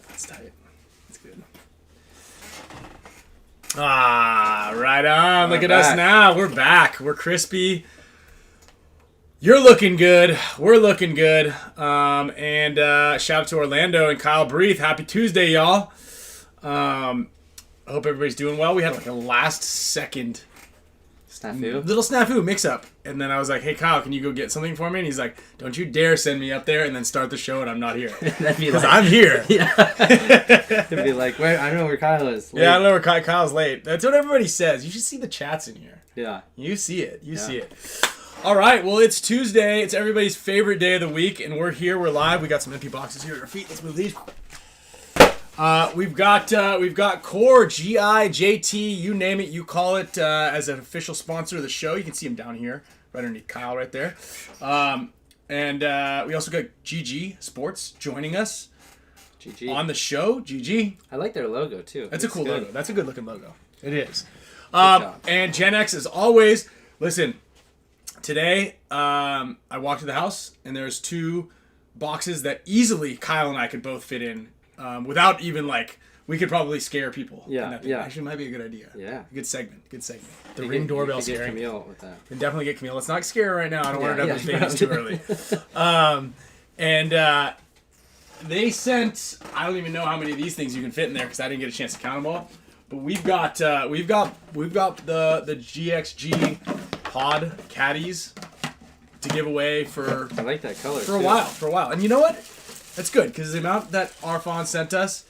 That's tight. That's good. Ah, right on. Look at us now. We're back. We're crispy. You're looking good. We're looking good. And shout out to Orlando and Kyle Breathe. Happy Tuesday, y'all. I hope everybody's doing well. We had like a last second little snafu mix-up. And then I was like, hey, Kyle, can you go get something for me? And he's like, don't you dare send me up there and then start the show and I'm not here. Because I'm here. Yeah. It'd be like, wait, I don't know where Kyle is. Late. Yeah, I don't know where Kyle's late. That's what everybody says. You should see the chats in here. Yeah. You see it. You see it. All right, well, it's Tuesday. It's everybody's favorite day of the week, and we're here. We're live. We got some empty boxes here at our feet. Let's move these. We've got Core, GI, JT, you name it, you call it, as an official sponsor of the show. You can see him down here, right underneath Kyle, right there. And we also got GG Sports joining us. GG on the show. GG. I like their logo too. That's a cool logo. That's a good looking logo. It is. And Gen X, as always. Listen. Today, I walked to the house, and there's 2 boxes that easily Kyle and I could both fit in without even, like, we could probably scare people. Yeah. Actually, it might be a good idea. Yeah. Good segment. The Ring doorbell scaring. Camille with that. Can definitely get Camille. Let's not scare her right now. I don't want her to have those babies too early. And they sent, I don't even know how many of these things you can fit in there because I didn't get a chance to count them all. But we've got the GXG pod caddies to give away for I like that color for a while. And you know what? That's good because the amount that Arfon sent us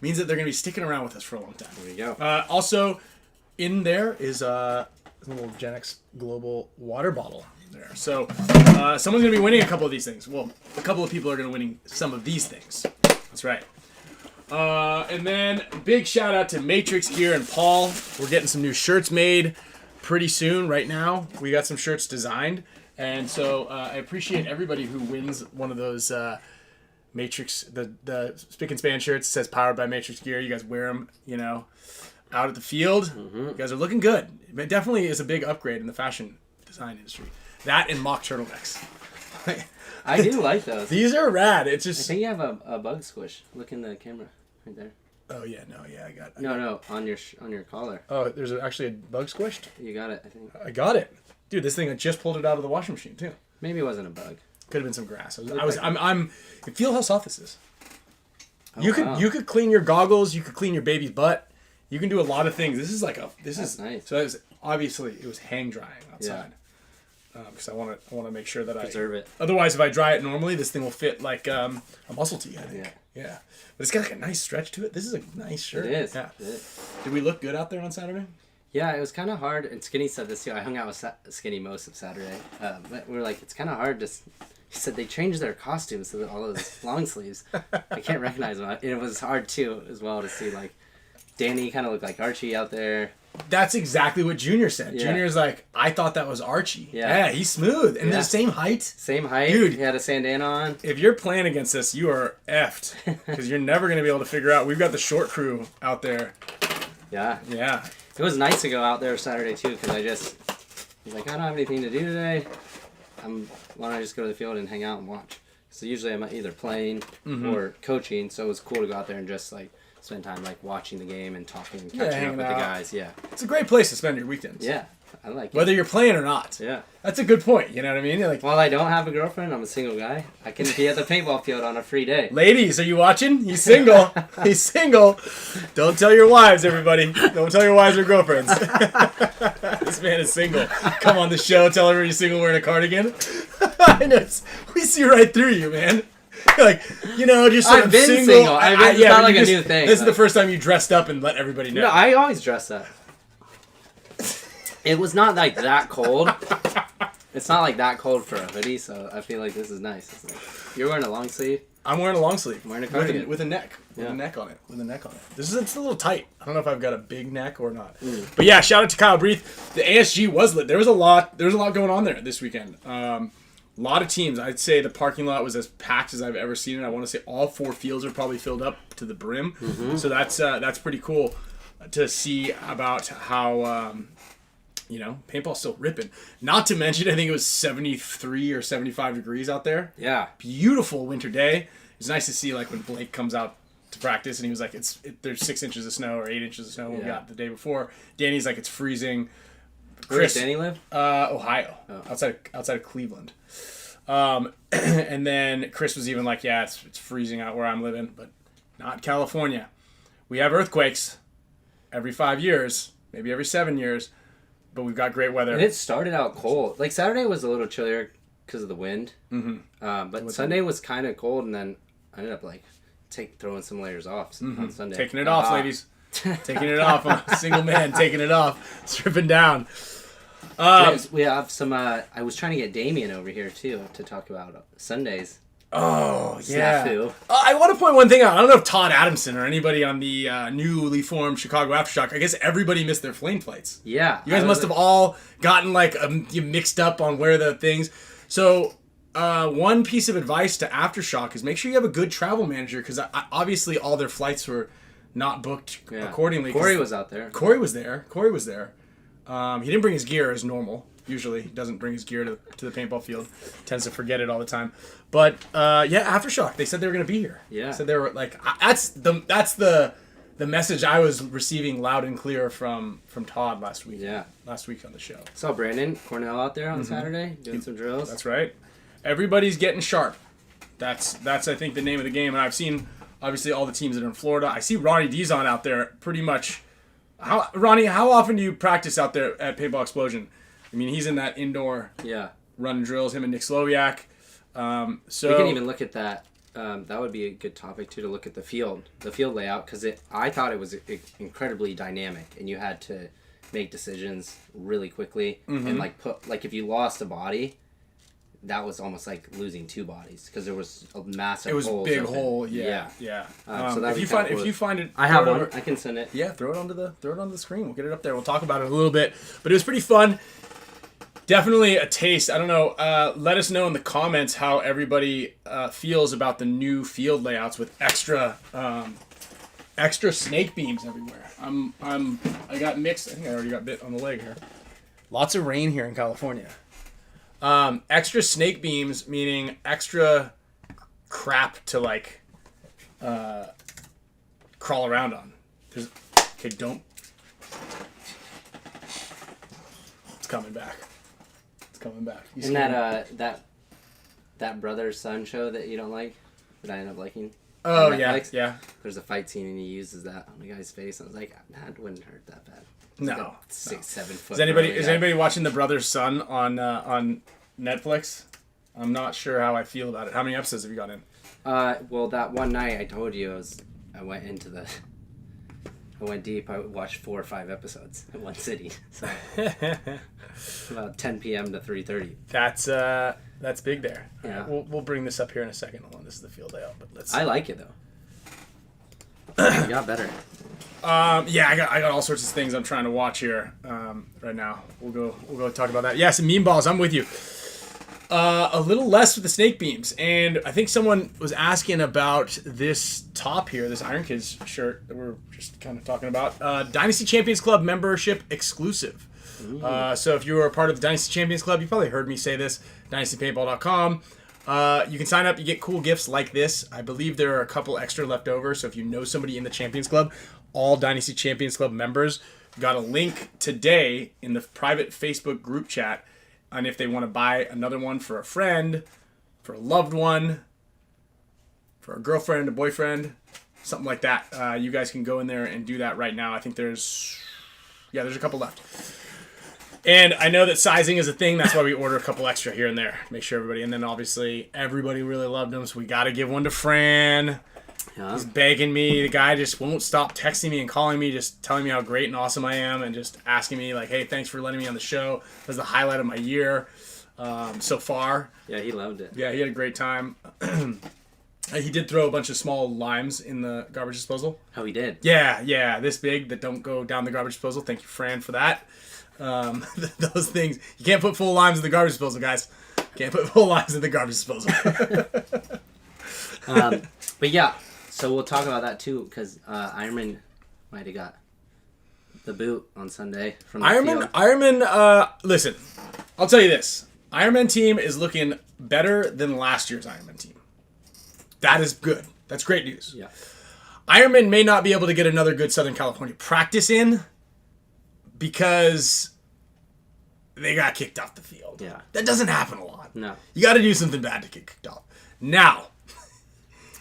means that they're going to be sticking around with us for a long time. There you go. Also, in there is a little Gen X Global water bottle there. So someone's going to be winning a couple of these things. Well, a couple of people are going to winning some of these things. That's right. And then big shout out to Matrix Gear and Paul. We're getting some new shirts made pretty soon. Right now, we got some shirts designed, and so I appreciate everybody who wins one of those Matrix, the Spick and Span shirts. It says powered by Matrix Gear. You guys wear them, out at the field. Mm-hmm. You guys are looking good. It definitely is a big upgrade in the fashion design industry. That and mock turtlenecks. I do like those. These are rad. It's just. I think you have a bug squish. Look in the camera right there. Oh yeah, I got. No, on your collar. Oh, there's actually a bug squished. You got it, I think. I got it, dude. This thing, I just pulled it out of the washing machine too. Maybe it wasn't a bug. Could have been some grass. I'm. Feel how soft this is. Oh, You could clean your goggles. You could clean your baby's butt. You can do a lot of things. This is nice. So obviously it was hang drying outside. Because I want to make sure that preserve it. Otherwise, if I dry it normally, this thing will fit like a muscle tee. I think. Yeah. But it's got like a nice stretch to it. This is a nice shirt. It is. Yeah. It is. Did we look good out there on Saturday? Yeah, it was kind of hard. And Skinny said this too. I hung out with Skinny most of Saturday. But we were like, it's kind of hard to. He said they changed their costumes to all those long sleeves. I can't recognize them. And it was hard too, as well, to see like Danny kind of looked like Archie out there. That's exactly what Junior said. Yeah. Junior's like, I thought that was Archie. Yeah, he's smooth. And they're the same height. Same height. Dude. He had a bandana on. If you're playing against us, you are effed. Because you're never going to be able to figure out. We've got the short crew out there. Yeah. Yeah. It was nice to go out there Saturday too, because I was like, I don't have anything to do today. Why don't I just go to the field and hang out and watch? So usually I'm either playing or coaching, so it was cool to go out there and just like spend time like watching the game and talking and catching up with the guys. Yeah. It's a great place to spend your weekends. Yeah. I like it. Whether you're playing or not. Yeah. That's a good point. You know what I mean? You're like, while I don't have a girlfriend, I'm a single guy. I can be at the paintball field on a free day. Ladies, are you watching? He's single. He's single. Don't tell your wives, everybody. Don't tell your wives or girlfriends. This man is single. Come on the show, tell everybody you're single wearing a cardigan. I know. We see right through you, man. You're like, just I've been single. It's not like a new thing. This is the first time you dressed up and let everybody know. No, I always dress up. It was not like that cold. It's not like that cold for a hoodie, so I feel like this is nice. It's like, you're wearing a long sleeve. I'm wearing a long sleeve. I'm wearing a cardigan. With a neck. With a neck on it. It's a little tight. I don't know if I've got a big neck or not. But yeah, shout out to Kyle Breathe. The ASG was lit. There was a lot going on there this weekend. A lot of teams. I'd say the parking lot was as packed as I've ever seen it. I want to say all 4 fields are probably filled up to the brim. So that's pretty cool to see about You know, paintball's still ripping. Not to mention, I think it was 73 or 75 degrees out there. Yeah. Beautiful winter day. It's nice to see, like, when Blake comes out to practice, and he was like, there's 6 inches of snow or 8 inches of snow when we got the day before. Danny's like, it's freezing. Where does Danny live? Ohio. Oh. Outside of Cleveland. And then Chris was even like, yeah, it's freezing out where I'm living, but not California. We have earthquakes every 5 years, maybe every 7 years. But we've got great weather. And it started out cold. Like, Saturday was a little chillier because of the wind. Mm-hmm. But Sunday was kind of cold, and then I ended up, like, throwing some layers off on Sunday. Taking it off, ladies. Taking it off. I'm a single man taking it off. Stripping down. We have some... I was trying to get Damien over here, too, to talk about Sundays. Oh, yeah. Snafu. I want to point one thing out. I don't know if Todd Adamson or anybody on the newly formed Chicago Aftershock, I guess everybody missed their flame flights. Yeah. You guys must have all gotten, like, mixed up on where the things... So, one piece of advice to Aftershock is make sure you have a good travel manager, because obviously all their flights were not booked accordingly. Corey was out there. Corey was there. He didn't bring his gear as normal. Usually he doesn't bring his gear to the paintball field. Tends to forget it all the time. But Aftershock, they said they were going to be here. Yeah. So they were like, that's the message I was receiving loud and clear from Todd last week. Yeah. Last week on the show. Saw Brandon Cornell out there on Saturday doing some drills. That's right. Everybody's getting sharp. That's I think the name of the game. And I've seen obviously all the teams that are in Florida. I see Ronnie Dizon out there pretty much. Ronnie, how often do you practice out there at Paintball Explosion? I mean, he's in that indoor running drills, him and Nick SLOWIAK. So we can even look at that. That would be a good topic, too, to look at the field layout, because I thought it was incredibly dynamic, and you had to make decisions really quickly. And, like, if you lost a body, that was almost like losing 2 bodies, because there was a massive hole. Big hole, yeah. So if you find it, I have one. I can send it. Yeah, throw it onto the screen. We'll get it up there. We'll talk about it a little bit. But it was pretty fun. Definitely a taste. I don't know. Let us know in the comments how everybody feels about the new field layouts with extra snake beams everywhere. I got mixed. I think I already got bit on the leg here. Lots of rain here in California. Extra snake beams, meaning extra crap to, like, crawl around on. Don't. It's coming back. Isn't that brother-son show that you don't like, that I end up liking? Oh, yeah. There's a fight scene, and he uses that on the guy's face. I was like, that wouldn't hurt that bad. No. Like 6-7 foot. Is anybody watching The Brother's Son on Netflix? I'm not sure how I feel about it. How many episodes have you got in? Well, that one night I told you I went deep. I watched 4 or 5 episodes in one city. So about 10 p.m. to 3:30. That's big there. Yeah. We'll bring this up here in a second. Hold on, this is the field layout, but let's. I like it though. You got better. I got all sorts of things I'm trying to watch here right now. We'll go talk about that. Yes, meme balls. I'm with you. A little less with the snake beams, and I think someone was asking about this top here, this Iron Kids shirt that we're just kind of talking about. Dynasty Champions Club membership exclusive. So if you are a part of the Dynasty Champions Club, you probably heard me say this. DynastyPaintball.com. You can sign up. You get cool gifts like this. I believe there are a couple extra left over. So if you know somebody in the Champions Club, all Dynasty Champions Club members got a link today in the private Facebook group chat. And if they want to buy another one for a friend, for a loved one, for a girlfriend, a boyfriend, something like that, you guys can go in there and do that right now. I think there's a couple left. And I know that sizing is a thing. That's why we order a couple extra here and there. Make sure everybody. And then obviously everybody really loved them, so we got to give one to Fran. Yeah. He's begging me. The guy just won't stop texting me and calling me, just telling me how great and awesome I am, and just asking me like, "Hey, thanks for letting me on the show. That was the highlight of my year so far." Yeah, he loved it. Yeah, he had a great time. He did throw a bunch of small limes in the garbage disposal. Oh, he did? Yeah, this big that don't go down the garbage disposal. Thank you, Fran, for that. Those things. You can't put full limes in the garbage disposal, guys. Can't put full limes in the garbage disposal. But yeah, so we'll talk about that too, because Ironman might have got the boot on Sunday from the field. Ironman, listen, I'll tell you this. Ironman team is looking better than last year's Ironman team. That is good. That's great news. Yeah. Ironman may not be able to get another good Southern California practice in because they got kicked off the field. Yeah. That doesn't happen a lot. No. You got to do something bad to get kicked off. Now,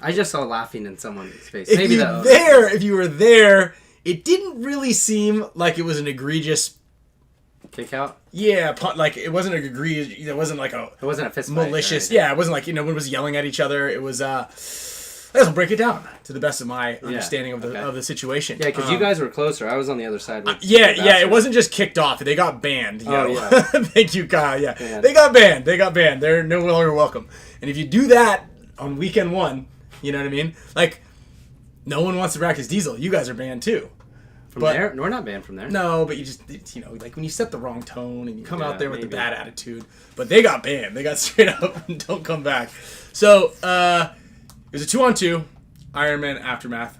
I just saw laughing in someone's face. If you were there, it didn't really seem like it was an egregious kick out. Yeah, like it wasn't an egregious. It wasn't like a. It wasn't a fist malicious. Yeah, it wasn't like one was yelling at each other. It was. Let's break it down to the best of my understanding of the situation. Yeah, because you guys were closer. I was on the other side. With it wasn't just kicked off. They got banned. Yeah. Thank you, Kyle. Yeah, they got banned. They're no longer welcome. And if you do that on weekend one, you know what I mean? Like, no one wants to practice diesel. You guys are banned too. From there? We're not banned from there. No, but you just, like when you set the wrong tone and you come out there with the bad attitude. But they got banned. They got straight up and don't come back. So, it was a 2-on-2 Ironman Aftermath.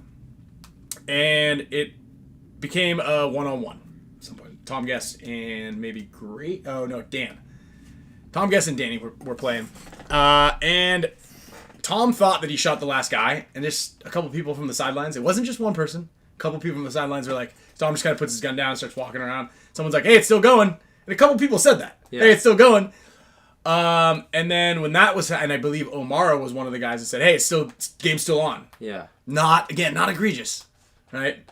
And it became a 1-on-1 at some point. Tom Guest and maybe Dan. Tom Guest and Danny were playing. And Tom thought that he shot the last guy. And just a couple people from the sidelines. It wasn't just one person. Couple people from the sidelines are like, Tom just kind of puts his gun down and starts walking around. Someone's like, hey, it's still going. And a couple people said that. Yeah. Hey, it's still going. And then when that was, and I believe Omara was one of the guys that said, hey, game's still on. Yeah. Not egregious. Right?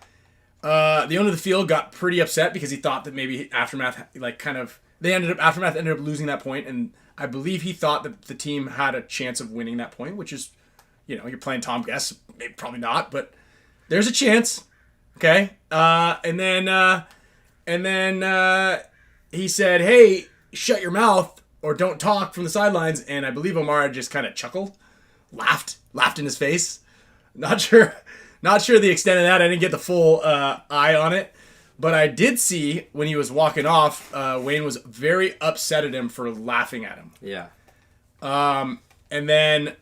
The owner of the field got pretty upset because he thought that maybe Aftermath, Aftermath ended up losing that point. And I believe he thought that the team had a chance of winning that point, which is, you're playing Tom Guest. Maybe, probably not, but there's a chance. Okay, and then he said, "Hey, shut your mouth or don't talk" from the sidelines. And I believe Omara just kind of chuckled, laughed in his face. Not sure the extent of that. I didn't get the full eye on it, but I did see when he was walking off, Wayne was very upset at him for laughing at him. Yeah. And then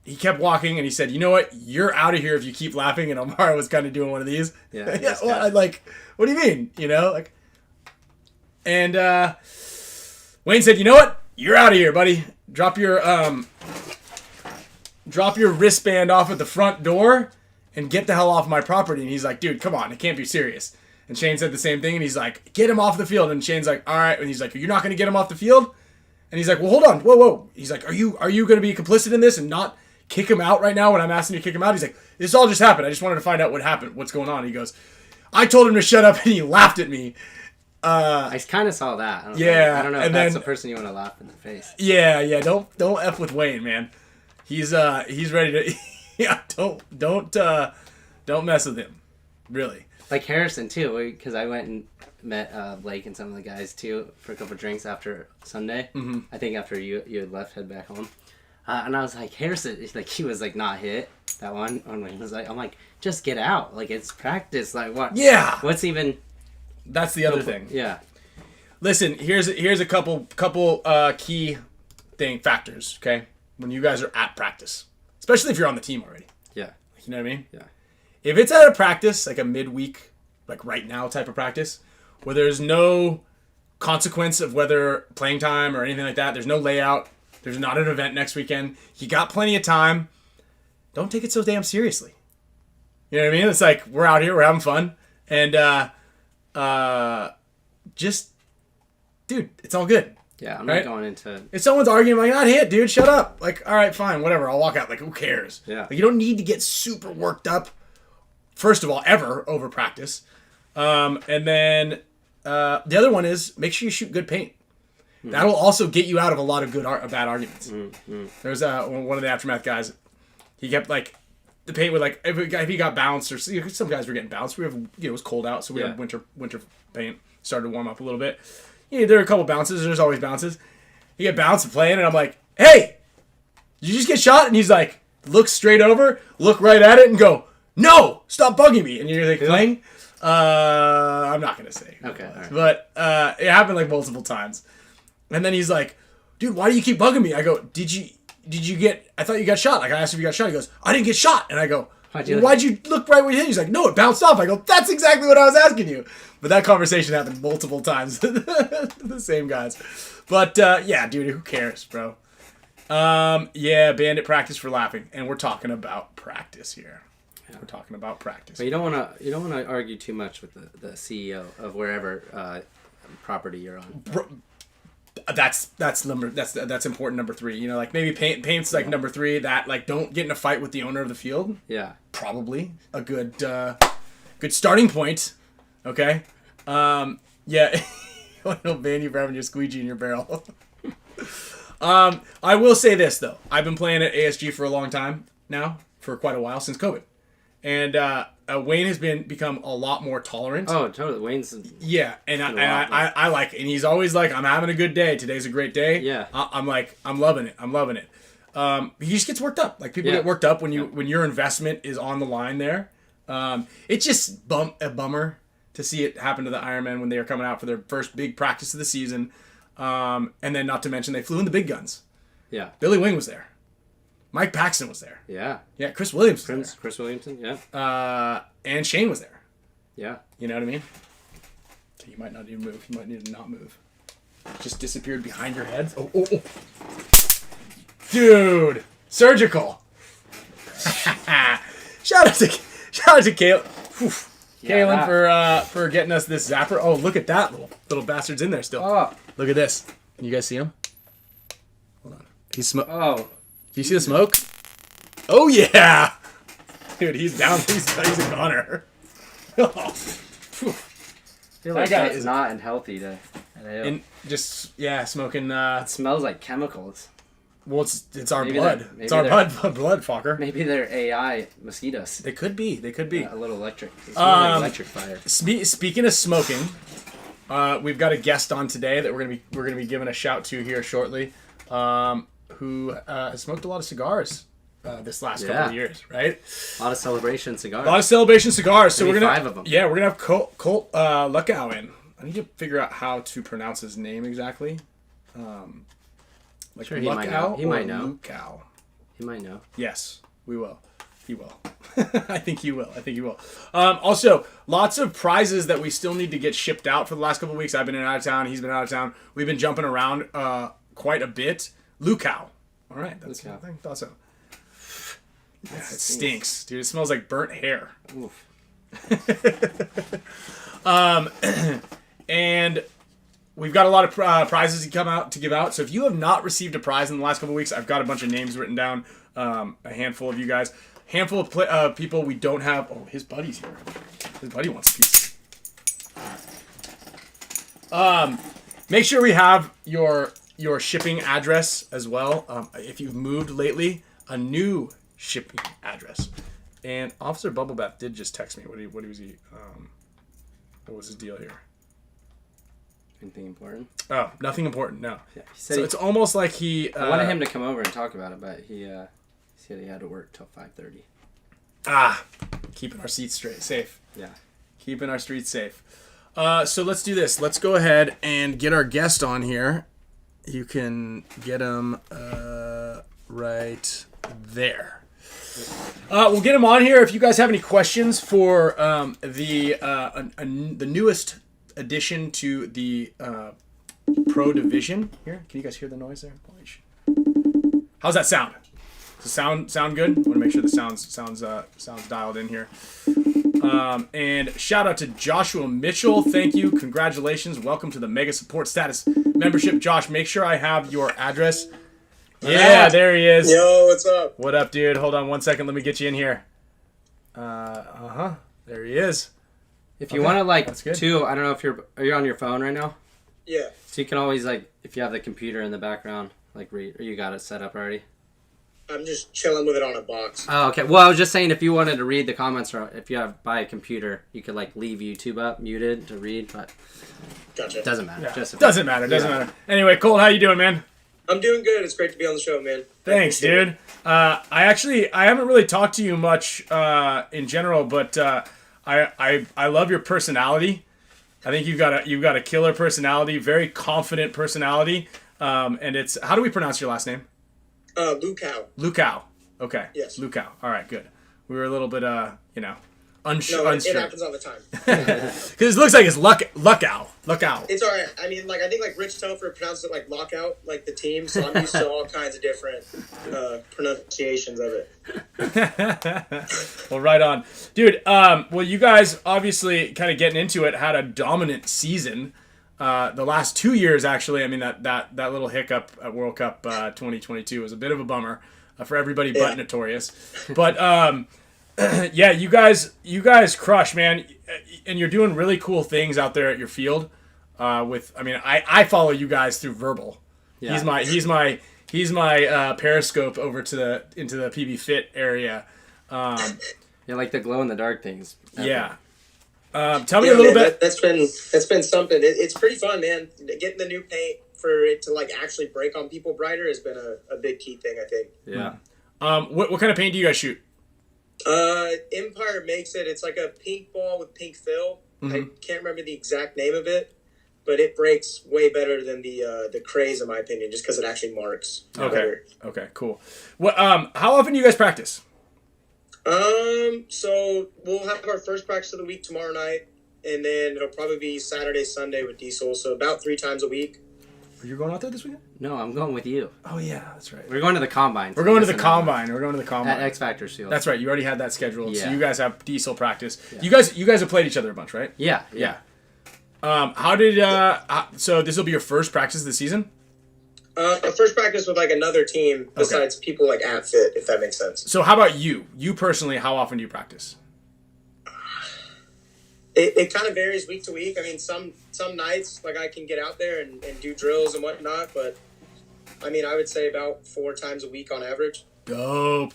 he kept walking, and he said, "You know what? You're out of here if you keep laughing." And Omara was kind of doing one of these. Yeah. Yeah. Well, what do you mean? And Wayne said, "You know what? You're out of here, buddy. Drop your wristband off at the front door and get the hell off my property." And he's like, "Dude, come on. It can't be serious." And Shane said the same thing, and he's like, "Get him off the field." And Shane's like, "All right." And he's like, "You're not going to get him off the field?" And he's like, "Well, hold on. Whoa. He's like, Are you going to be complicit in this and not kick him out right now when I'm asking you to kick him out?" He's like, "This all just happened. I just wanted to find out what happened. What's going on?" He goes, "I told him to shut up," and he laughed at me. I kind of saw that. I don't know if that's the person you want to laugh in the face. Yeah. Don't F with Wayne, man. He's ready to. Yeah. Don't mess with him. Really. Like Harrison too, because I went and met Blake and some of the guys too for a couple drinks after Sunday. Mm-hmm. I think after you had left, head back home. And I was like, Harrison, like he was like not hit that one. He was like, I'm like, just get out. Like it's practice. Like what? Yeah. What's even? That's the other thing. Yeah. Listen, here's a couple key factors. Okay, when you guys are at practice, especially if you're on the team already. Yeah. You know what I mean? Yeah. If it's at a practice like a midweek, like right now type of practice, where there's no consequence of whether playing time or anything like that, there's no layout. There's not an event next weekend. You got plenty of time. Don't take it so damn seriously. You know what I mean? It's like, we're out here, we're having fun. And just, dude, it's all good. Yeah, I'm not going into... If someone's arguing, I'm like, not hit, dude, shut up. Like, all right, fine, whatever, I'll walk out. Like, who cares? Yeah. Like, you don't need to get super worked up, first of all, ever, over practice. And then the other one is, make sure you shoot good paint. That'll also get you out of a lot of bad arguments. There's one of the Aftermath guys. He kept like the paint would like if he got bounced or some guys were getting bounced. We have it was cold out, so we had winter paint. Started to warm up a little bit. There were a couple bounces. There's always bounces. He get bounced and playing, and I'm like, "Hey, did you just get shot?" And he's like, look straight over, look right at it, and go, "No, stop bugging me." And you're like playing. I'm not gonna say. Okay, all right. But it happened like multiple times. And then he's like, "Dude, why do you keep bugging me?" I go, Did you get, I thought you got shot. Like, I asked if you got shot. He goes, "I didn't get shot." And I go, Why'd you look right where you hit? He's like, no, it bounced off. I go, that's exactly what I was asking you. But that conversation happened multiple times. The same guys. But, yeah, dude, who cares, bro? Yeah, bandit practice for laughing. And we're talking about practice here. Yeah. We're talking about practice. But you don't want to argue too much with the CEO of wherever property you're on. That's important. Number 3. You know, like maybe paint's like number 3. That like don't get in a fight with the owner of the field. Yeah, probably a good starting point. Okay. Yeah. I'll ban you for having your squeegee in your barrel. I will say this though. I've been playing at ASG for a long time now, for quite a while since COVID, and Wayne has become a lot more tolerant. Oh, totally. Wayne's and I like it. And he's always like, I'm having a good day. Today's a great day. Yeah. I'm like, I'm loving it. He just gets worked up. Like people get worked up when your investment is on the line there. It's just a bummer to see it happen to the Ironmen when they are coming out for their first big practice of the season. And then not to mention they flew in the big guns. Yeah. Billy Wing was there. Mike Paxton was there. Yeah. Yeah, Chris Williams was there. Chris Williamson, yeah. And Shane was there. Yeah. You know what I mean? So you might not even move. You might need to not move. Just disappeared behind your heads. Oh. Dude! Surgical! Shout out to Kaylin. For getting us this zapper. Oh, look at that little bastard's in there still. Oh. Look at this. Can you guys see him? Hold on. He's smoke. Oh. Do you see the smoke? Oh yeah, dude, he's down. He's a goner. I feel like that's not unhealthy to. And just smoking. It smells like chemicals. Well, it's our blood. It's our blood, fucker. Maybe they're AI mosquitoes. They could be. Yeah, a little electric. It smells like electric fire. Speaking of smoking, we've got a guest on today that we're gonna be giving a shout to here shortly. Who has smoked a lot of cigars this last couple of years, right? A lot of celebration cigars. So we're gonna 5 of them. Yeah, we're gonna have Colt Luckau in. I need to figure out how to pronounce his name exactly. Like sure, Luckau he might know. Luckau. He might know. Yes, we will. He will. I think he will. Also, lots of prizes that we still need to get shipped out for the last couple of weeks. I've been out of town. He's been out of town. We've been jumping around quite a bit. Luckau. All right, that's the thing. Thought so. Yeah, it stinks, dude. It smells like burnt hair. Oof. And we've got a lot of prizes to give out. So if you have not received a prize in the last couple of weeks, I've got a bunch of names written down. A handful of you guys, handful of people we don't have. Oh, his buddy's here. His buddy wants a piece. Make sure we have your shipping address as well. If you've moved lately, a new shipping address. And Officer Bubblebath did just text me. What was he? What was his deal here? Anything important? Oh, nothing important. No. Yeah, he said it's almost like he. I wanted him to come over and talk about it, but he said he had to work till 5:30. Keeping our seats safe. Yeah. Keeping our streets safe. So let's do this. Let's go ahead and get our guest on here. You can get him right there. We'll get him on here. If you guys have any questions for the newest addition to the Pro Division here. Can you guys hear the noise there? How's that sound? Does the sound good? I want to make sure the sounds dialed in here. And shout out to Joshua Mitchell. Thank you. Congratulations. Welcome to the Mega Support Status membership. Josh, make sure I have your address. Yeah, there he is. Yo, what's up? What up, dude? Hold on 1 second. Let me get you in here. There he is. If you want to too, I don't know if are you on your phone right now? Yeah. So you can always if you have the computer in the background, read, or you got it set up already. I'm just chilling with it on a box. Oh, okay. Well, I was just saying if you wanted to read the comments, or if you have by a computer, you could leave YouTube up muted to read, but gotcha. It doesn't matter. Yeah. Doesn't matter. Anyway, Colt, how you doing, man? I'm doing good. It's great to be on the show, man. Thanks, dude. I haven't really talked to you much in general, but I love your personality. I think you've got a killer personality, very confident personality. And it's, how do we pronounce your last name? Luckau. Luckau. Okay. Yes. Luckau. All right, good. we were a little bit No, it unsure. happens all the time. Because it looks like it's Luckau. It's all right. I mean, I think Rich Telfer pronounced it like lockout, like the team. So I'm used to all kinds of different pronunciations of it. Well, right on, dude. Well, you guys obviously kind of getting into it had a dominant season. The last 2 years, actually. I mean, that little hiccup at World Cup 2022 was a bit of a bummer for everybody but Notorious. But yeah, you guys crush, man, and you're doing really cool things out there at your field. I follow you guys through Verbal. Yeah. He's my Periscope over into the PB Fit area. Yeah, like the glow in the dark things. Yeah. Tell me a little bit. That's been something. It's pretty fun, man. Getting the new paint for it to actually break on people brighter has been a big key thing, I think. Yeah. What kind of paint do you guys shoot? Empire makes it. It's like a pink ball with pink fill. Mm-hmm. I can't remember the exact name of it, but it breaks way better than the craze, in my opinion, just because it actually marks. Okay. Better. Okay. Cool. What? How often do you guys practice? So we'll have our first practice of the week tomorrow night, and then it'll probably be Saturday, Sunday with Diesel. So about 3 times a week. Are you going out there this weekend? No, I'm going with you. Oh yeah, that's right. We're going to the combine. We're going to the combine. At X Factor's field. That's right. You already had that scheduled. Yeah. So you guys have Diesel practice. Yeah. You guys have played each other a bunch, right? Yeah. How did so this will be your first practice of the season? First practice with another team besides people at Fit, if that makes sense. So how about you? You personally, how often do you practice? It kind of varies week to week. I mean, some nights I can get out there and do drills and whatnot, but I mean, I would say about 4 times a week on average. Dope.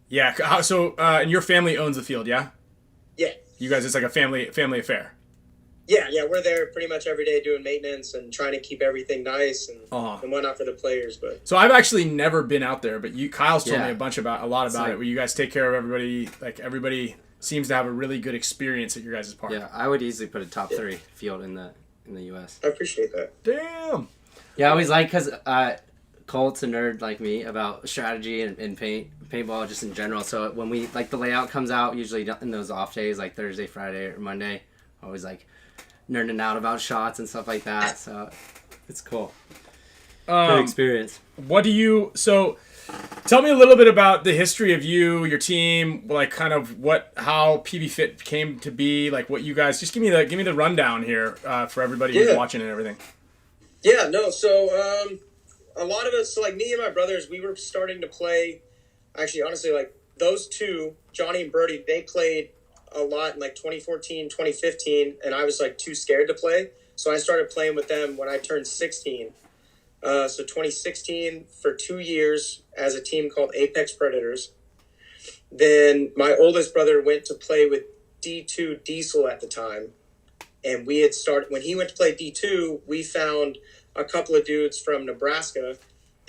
Yeah. And your family owns the field, yeah? Yeah. You guys, it's like a family affair. Yeah, we're there pretty much every day doing maintenance and trying to keep everything nice and whatnot for the players. But so I've actually never been out there, but Kyle's told me a lot about it. Where you guys take care of everybody, everybody seems to have a really good experience at your guys' park. Yeah, I would easily put a top 3 field in the U.S. I appreciate that. Damn. Yeah, I always because Colt's a nerd like me about strategy and paintball just in general. So when we the layout comes out, usually in those off days like Thursday, Friday, or Monday, always nerding out about shots and stuff like that. So it's cool. Good experience. Tell me a little bit about the history of your team, how PB Fit came to be, what you guys. Just give me the rundown here for everybody who's watching and everything. Yeah, no. So a lot of us, me and my brothers, we were starting to play. Actually, honestly, those two, Johnny and Brody, they played a lot in 2014, 2015, and I was too scared to play. So I started playing with them when I turned 16. So 2016 for 2 years as a team called Apex Predators. Then my oldest brother went to play with D2 Diesel at the time. And we had started, when he went to play D2, we found a couple of dudes from Nebraska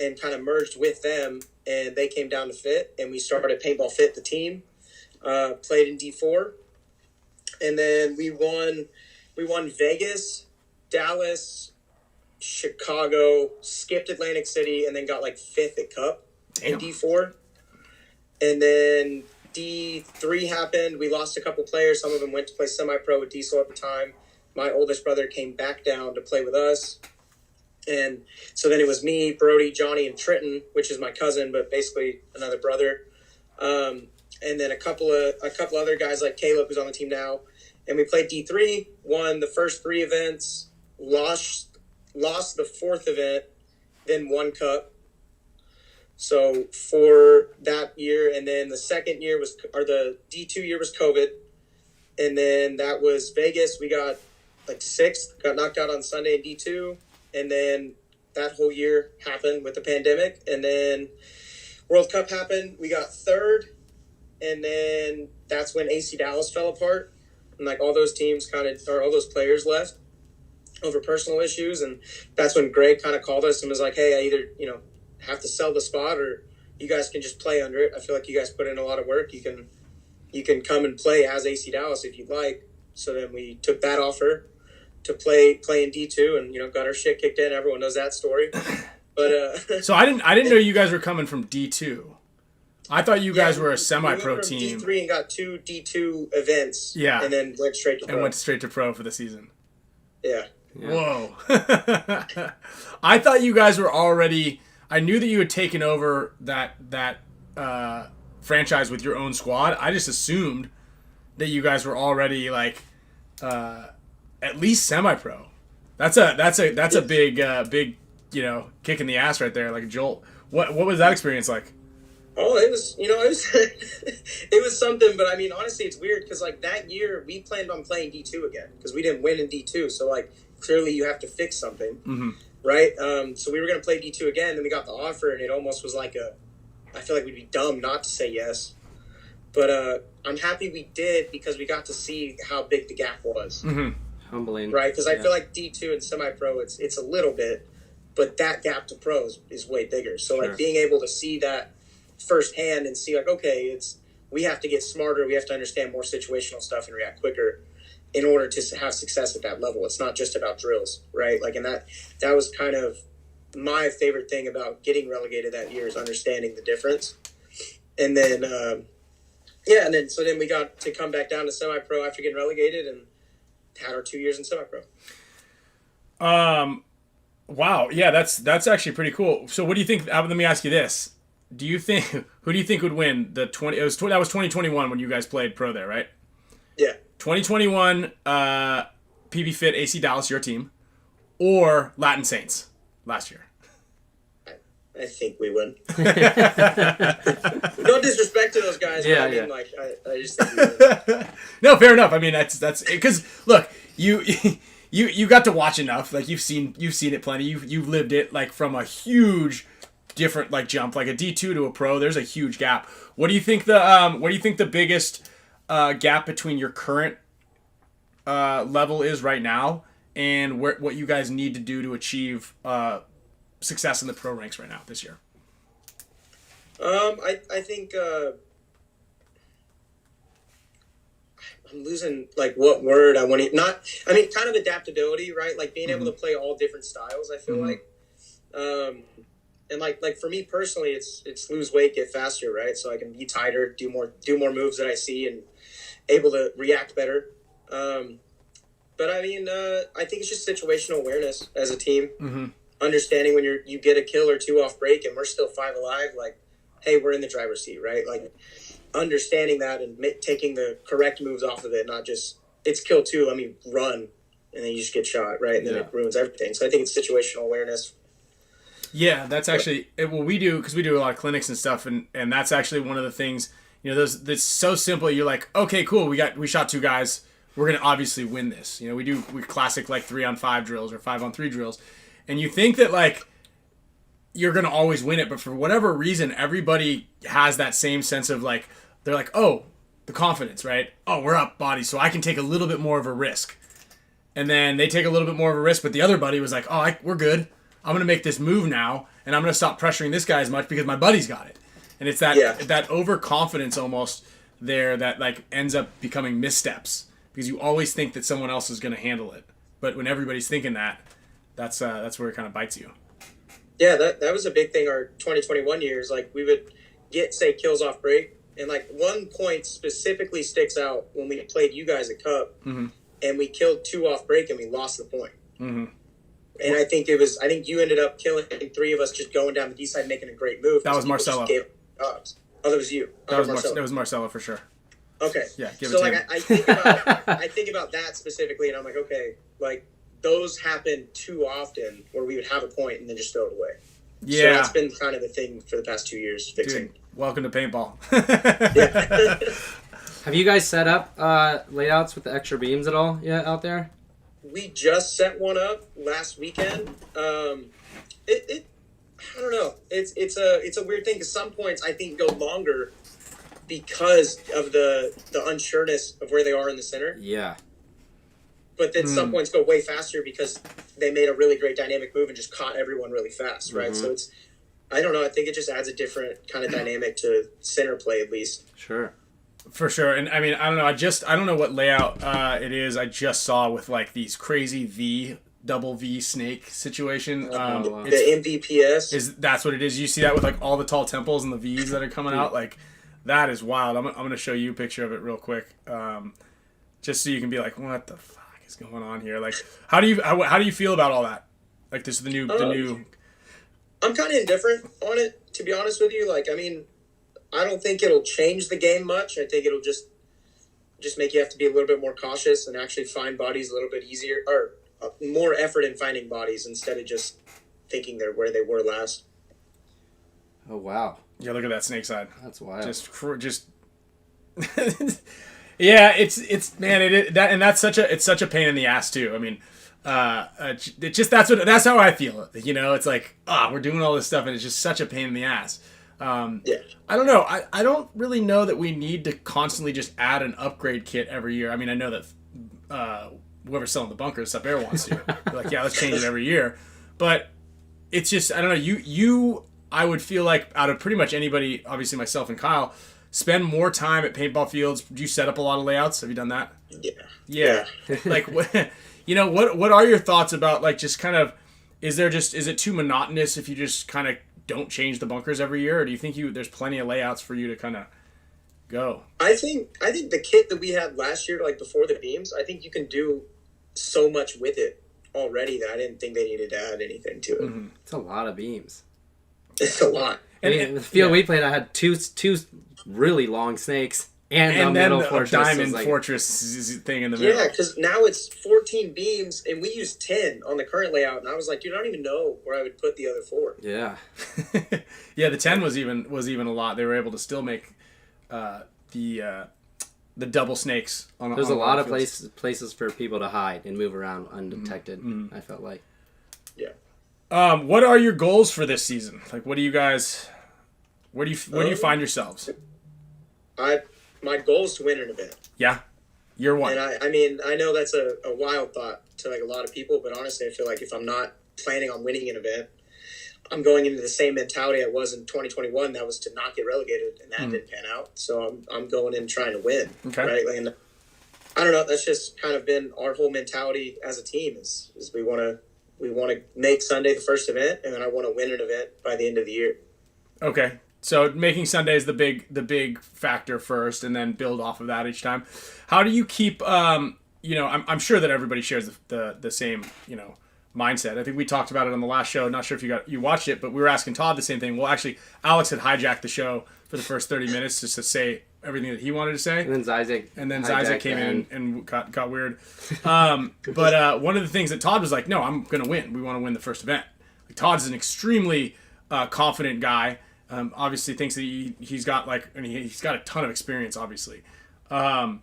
and kind of merged with them. And they came down to Fit, and we started Paintball Fit, the team. Played in D4. And then we won Vegas, Dallas, Chicago, skipped Atlantic City, and then got 5th at Cup in D4. And then D3 happened. We lost a couple players. Some of them went to play semi-pro with Diesel at the time. My oldest brother came back down to play with us. And so then it was me, Brody, Johnny, and Trenton, which is my cousin, but basically another brother. And then a couple other guys like Caleb, who's on the team now. And we played D3, won the first 3 events, lost the 4th event, then won Cup. So for that year, and then the second year the D2 year was COVID. And then that was Vegas. We got 6th, got knocked out on Sunday in D2. And then that whole year happened with the pandemic. And then World Cup happened. We got 3rd. And then that's when AC Dallas fell apart. And all those teams all those players left over personal issues. And that's when Greg kind of called us and was like, hey, I either, have to sell the spot or you guys can just play under it. I feel like you guys put in a lot of work. You can come and play as AC Dallas if you'd like. So then we took that offer to play in D2 and, got our shit kicked in. Everyone knows that story. But so I didn't know you guys were coming from D2. I thought you guys were a we semi-pro went from team. D3 and got 2 D2 events. Yeah. And then went straight to pro. And went straight to pro for the season. Yeah. Whoa. I thought you guys were already... I knew that you had taken over that franchise with your own squad. I just assumed that you guys were already like at least semi-pro. That's a big kick in the ass right there, like a jolt. What was that experience like? Oh, it was it was something, but I mean honestly it's weird because like that year we planned on playing D2 again because we didn't win in D2, so like clearly you have to fix something. Mm-hmm. Right? So we were going to play D2 again, then we got the offer, and it almost was like I feel like we'd be dumb not to say yes. But I'm happy we did because we got to see how big the gap was. Mm-hmm. Humbling. Right? Because I feel like D2 and semi-pro, it's a little bit, but that gap to pros is way bigger. So, like, being able to see that firsthand and see, like, okay, we have to get smarter, we have to understand more situational stuff and react quicker in order to have success at that level. It's not just about drills, right? Like, and that was kind of my favorite thing about getting relegated that year is understanding the difference. And then, so then we got to come back down to semi-pro after getting relegated and had our 2 years in semi-pro. Wow. Yeah, that's actually pretty cool. So what do you think? Let me ask you this. Who do you think would win that was 2021 when you guys played pro there, right? Yeah. 2021 PB Fit AC Dallas, your team, or Latin Saints last year? I think we win. No disrespect to those guys. Yeah, but I mean, yeah. like, I just think we win. No, fair enough. I mean, that's because look, you got to watch enough. Like you've seen it plenty. You've lived it like from a huge different like jump, like a D2 to a pro. There's a huge gap. What do you think the biggest gap between your current level is right now and what you guys need to do to achieve success in the pro ranks right now this year? I think I'm losing like what word I want to not. I mean, kind of adaptability, right? Like being able to play all different styles. I feel like, and like for me personally, it's lose weight, get faster, right? So I can be tighter, do more moves that I see, and able to react better. But I mean, I think it's just situational awareness as a team. Mm-hmm. Understanding when you get a kill or two off break and we're still 5 alive, like, hey, we're in the driver's seat, right? Like, understanding that and taking the correct moves off of it, not just, it's kill 2, let me run, and then you just get shot, right? And then it ruins everything. So I think it's situational awareness. Yeah, that's actually, well, we do, because we do a lot of clinics and stuff, and that's actually one of the things, that's so simple. You're like, okay, cool, we shot 2 guys, we're going to obviously win this. We classic, like, 3-on-5 drills or 5-on-3 drills. And you think that, like, you're going to always win it, but for whatever reason, everybody has that same sense of, like, they're like, oh, the confidence, right? Oh, we're up body, so I can take a little bit more of a risk. And then they take a little bit more of a risk, but the other buddy was like, oh, we're good. I'm going to make this move now, and I'm going to stop pressuring this guy as much because my buddy's got it. And it's that overconfidence almost there that, like, ends up becoming missteps because you always think that someone else is going to handle it. But when everybody's thinking that, that's where it kind of bites you. Yeah, that was a big thing our 2021 years. Like, we would get, say, kills off break. And, like, one point specifically sticks out when we played you guys at Cup. Mm-hmm. And we killed 2 off break and we lost the point. Mm-hmm. And I think you ended up killing 3 of us just going down the D side making a great move. That was Marcelo. Oh, that was you. That was Marcelo for sure. Okay. Yeah, so, like, I think about that specifically, and I'm like, okay, like, those happen too often where we would have a point and then just throw it away. Yeah. So that's been kind of the thing for the past 2 years, fixing. Dude, welcome to paintball. Have you guys set up layouts with the extra beams at all yet out there? We just set one up last weekend. I don't know. It's a weird thing because some points I think go longer because of the unsureness of where they are in the center. Yeah. But then some points go way faster because they made a really great dynamic move and just caught everyone really fast, right? Mm-hmm. So it's, I don't know, I think it just adds a different kind of dynamic to center play at least. Sure. For sure. And I mean, I don't know. I don't know what layout it is. I just saw with like these crazy V double V snake situation. wow. The MVPS. That's what it is. You see that with like all the tall temples and the V's that are coming out. Like that is wild. I'm gonna show you a picture of it real quick, just so you can be like, what the fuck is going on here? Like, how do you feel about all that? Like this is the new. I'm kind of indifferent on it, to be honest with you. Like, I mean, I don't think it'll change the game much. I think it'll just make you have to be a little bit more cautious and actually find bodies a little bit easier, or more effort in finding bodies instead of just thinking they're where they were last. Oh wow! Yeah, look at that snake side. That's wild. Just. Yeah, it's man, that's such a pain in the ass too. I mean, it just that's how I feel. You know, it's like we're doing all this stuff and it's just such a pain in the ass. Yeah. I don't know. I don't really know that we need to constantly just add an upgrade kit every year. I mean, I know that whoever's selling the bunkers, Sub Air wants to. They're like, yeah, let's change it every year. But it's just, I don't know. I would feel like out of pretty much anybody, obviously myself and Kyle, spend more time at paintball fields. Do you set up a lot of layouts? Have you done that? Yeah. Like, what are your thoughts about, like, just kind of, is it too monotonous if you just kind of don't change the bunkers every year, or do you think there's plenty of layouts for you to kind of go? I think the kit that we had last year, like before the beams, I think you can do so much with it already that I didn't think they needed to add anything to it. Mm-hmm. It's a lot of beams. It's a lot. And the field we played, I had two really long snakes and then middle the fortress diamond was fortress thing in the middle. Yeah, because now it's 14 beams, and we use 10 on the current layout, and I was like, dude, I don't even know where I would put the other 4. Yeah. Yeah, the 10 was even a lot. They were able to still make the double snakes on. There's on a lot of fields. places for people to hide and move around undetected. Mm-hmm. I felt like. Yeah. What are your goals for this season? Like, what do you guys? Where do you find yourselves? My goal is to win an event. Yeah, you're one. And I mean, I know that's a wild thought to like a lot of people, but honestly, I feel like if I'm not planning on winning an event, I'm going into the same mentality I was in 2021. That was to not get relegated, and that didn't pan out. So I'm going in trying to win. Okay. Right? Like, and I don't know. That's just kind of been our whole mentality as a team. Is we want to make Sunday the first event, and then I want to win an event by the end of the year. Okay. So making Sunday is the big factor first, and then build off of that each time. How do you keep? I'm sure that everybody shares the same mindset. I think we talked about it on the last show. Not sure if you watched it, but we were asking Todd the same thing. Well, actually, Alex had hijacked the show for the first 30 minutes just to say everything that he wanted to say. And then Zizek came in and got weird. But one of the things that Todd was like, no, I'm going to win. We want to win the first event. Like, Todd's an extremely confident guy. Obviously thinks that he's got he's got a ton of experience, obviously. But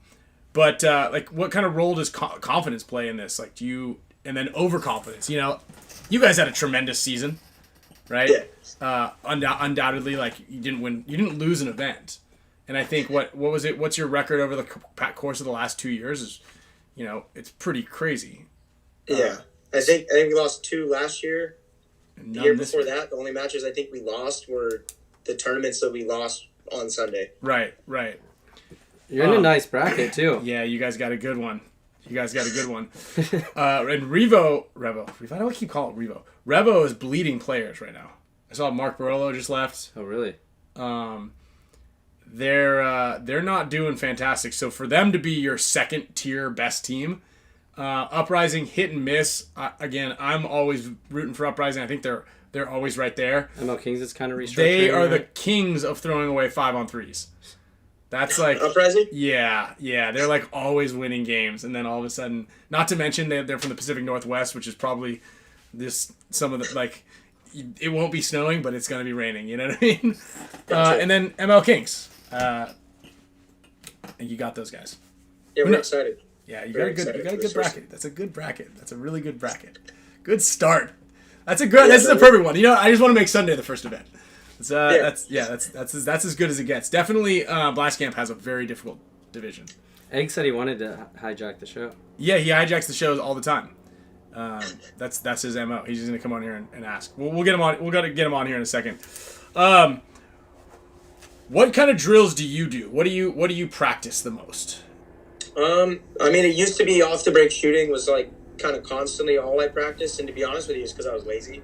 what kind of role does confidence play in this? Like, and then overconfidence? You guys had a tremendous season, right? Yeah. Undoubtedly, like, you didn't lose an event. And I think what was it? What's your record over the course of the last 2 years? Is it's pretty crazy. Yeah, I think we lost 2 last year. The year before that, the only matches I think we lost were the tournaments that we lost on Sunday. Right. You're in a nice bracket too. Yeah, you guys got a good one. And Revo, why do I keep calling it Revo? Revo is bleeding players right now. I saw Mark Barolo just left. Oh, really? They're not doing fantastic. So for them to be your second tier best team, Uprising hit and miss. Again, I'm always rooting for Uprising. I think they're always right there. ML Kings is kind of restructuring. They are the kings of throwing away 5-on-3s. That's like Uprising. Yeah. They're like always winning games, and then all of a sudden, not to mention they're from the Pacific Northwest, which is probably some of the like. It won't be snowing, but it's gonna be raining. You know what I mean? Gotcha. And then ML Kings. You got those guys. Yeah, we're excited. Yeah, you got a good bracket. That's a good bracket. That's a really good bracket. Good start. This is a perfect one. I just want to make Sunday the first event. That's as good as it gets. Definitely, Blast Camp has a very difficult division. Egg said he wanted to hijack the show. Yeah, he hijacks the shows all the time. That's his MO. He's just gonna come on here and ask. We'll get him on. We'll gotta get him on here in a second. What kind of drills do you do? What do you practice the most? I mean, it used to be off the break shooting was like kind of constantly all I practiced. And to be honest with you, it's because I was lazy.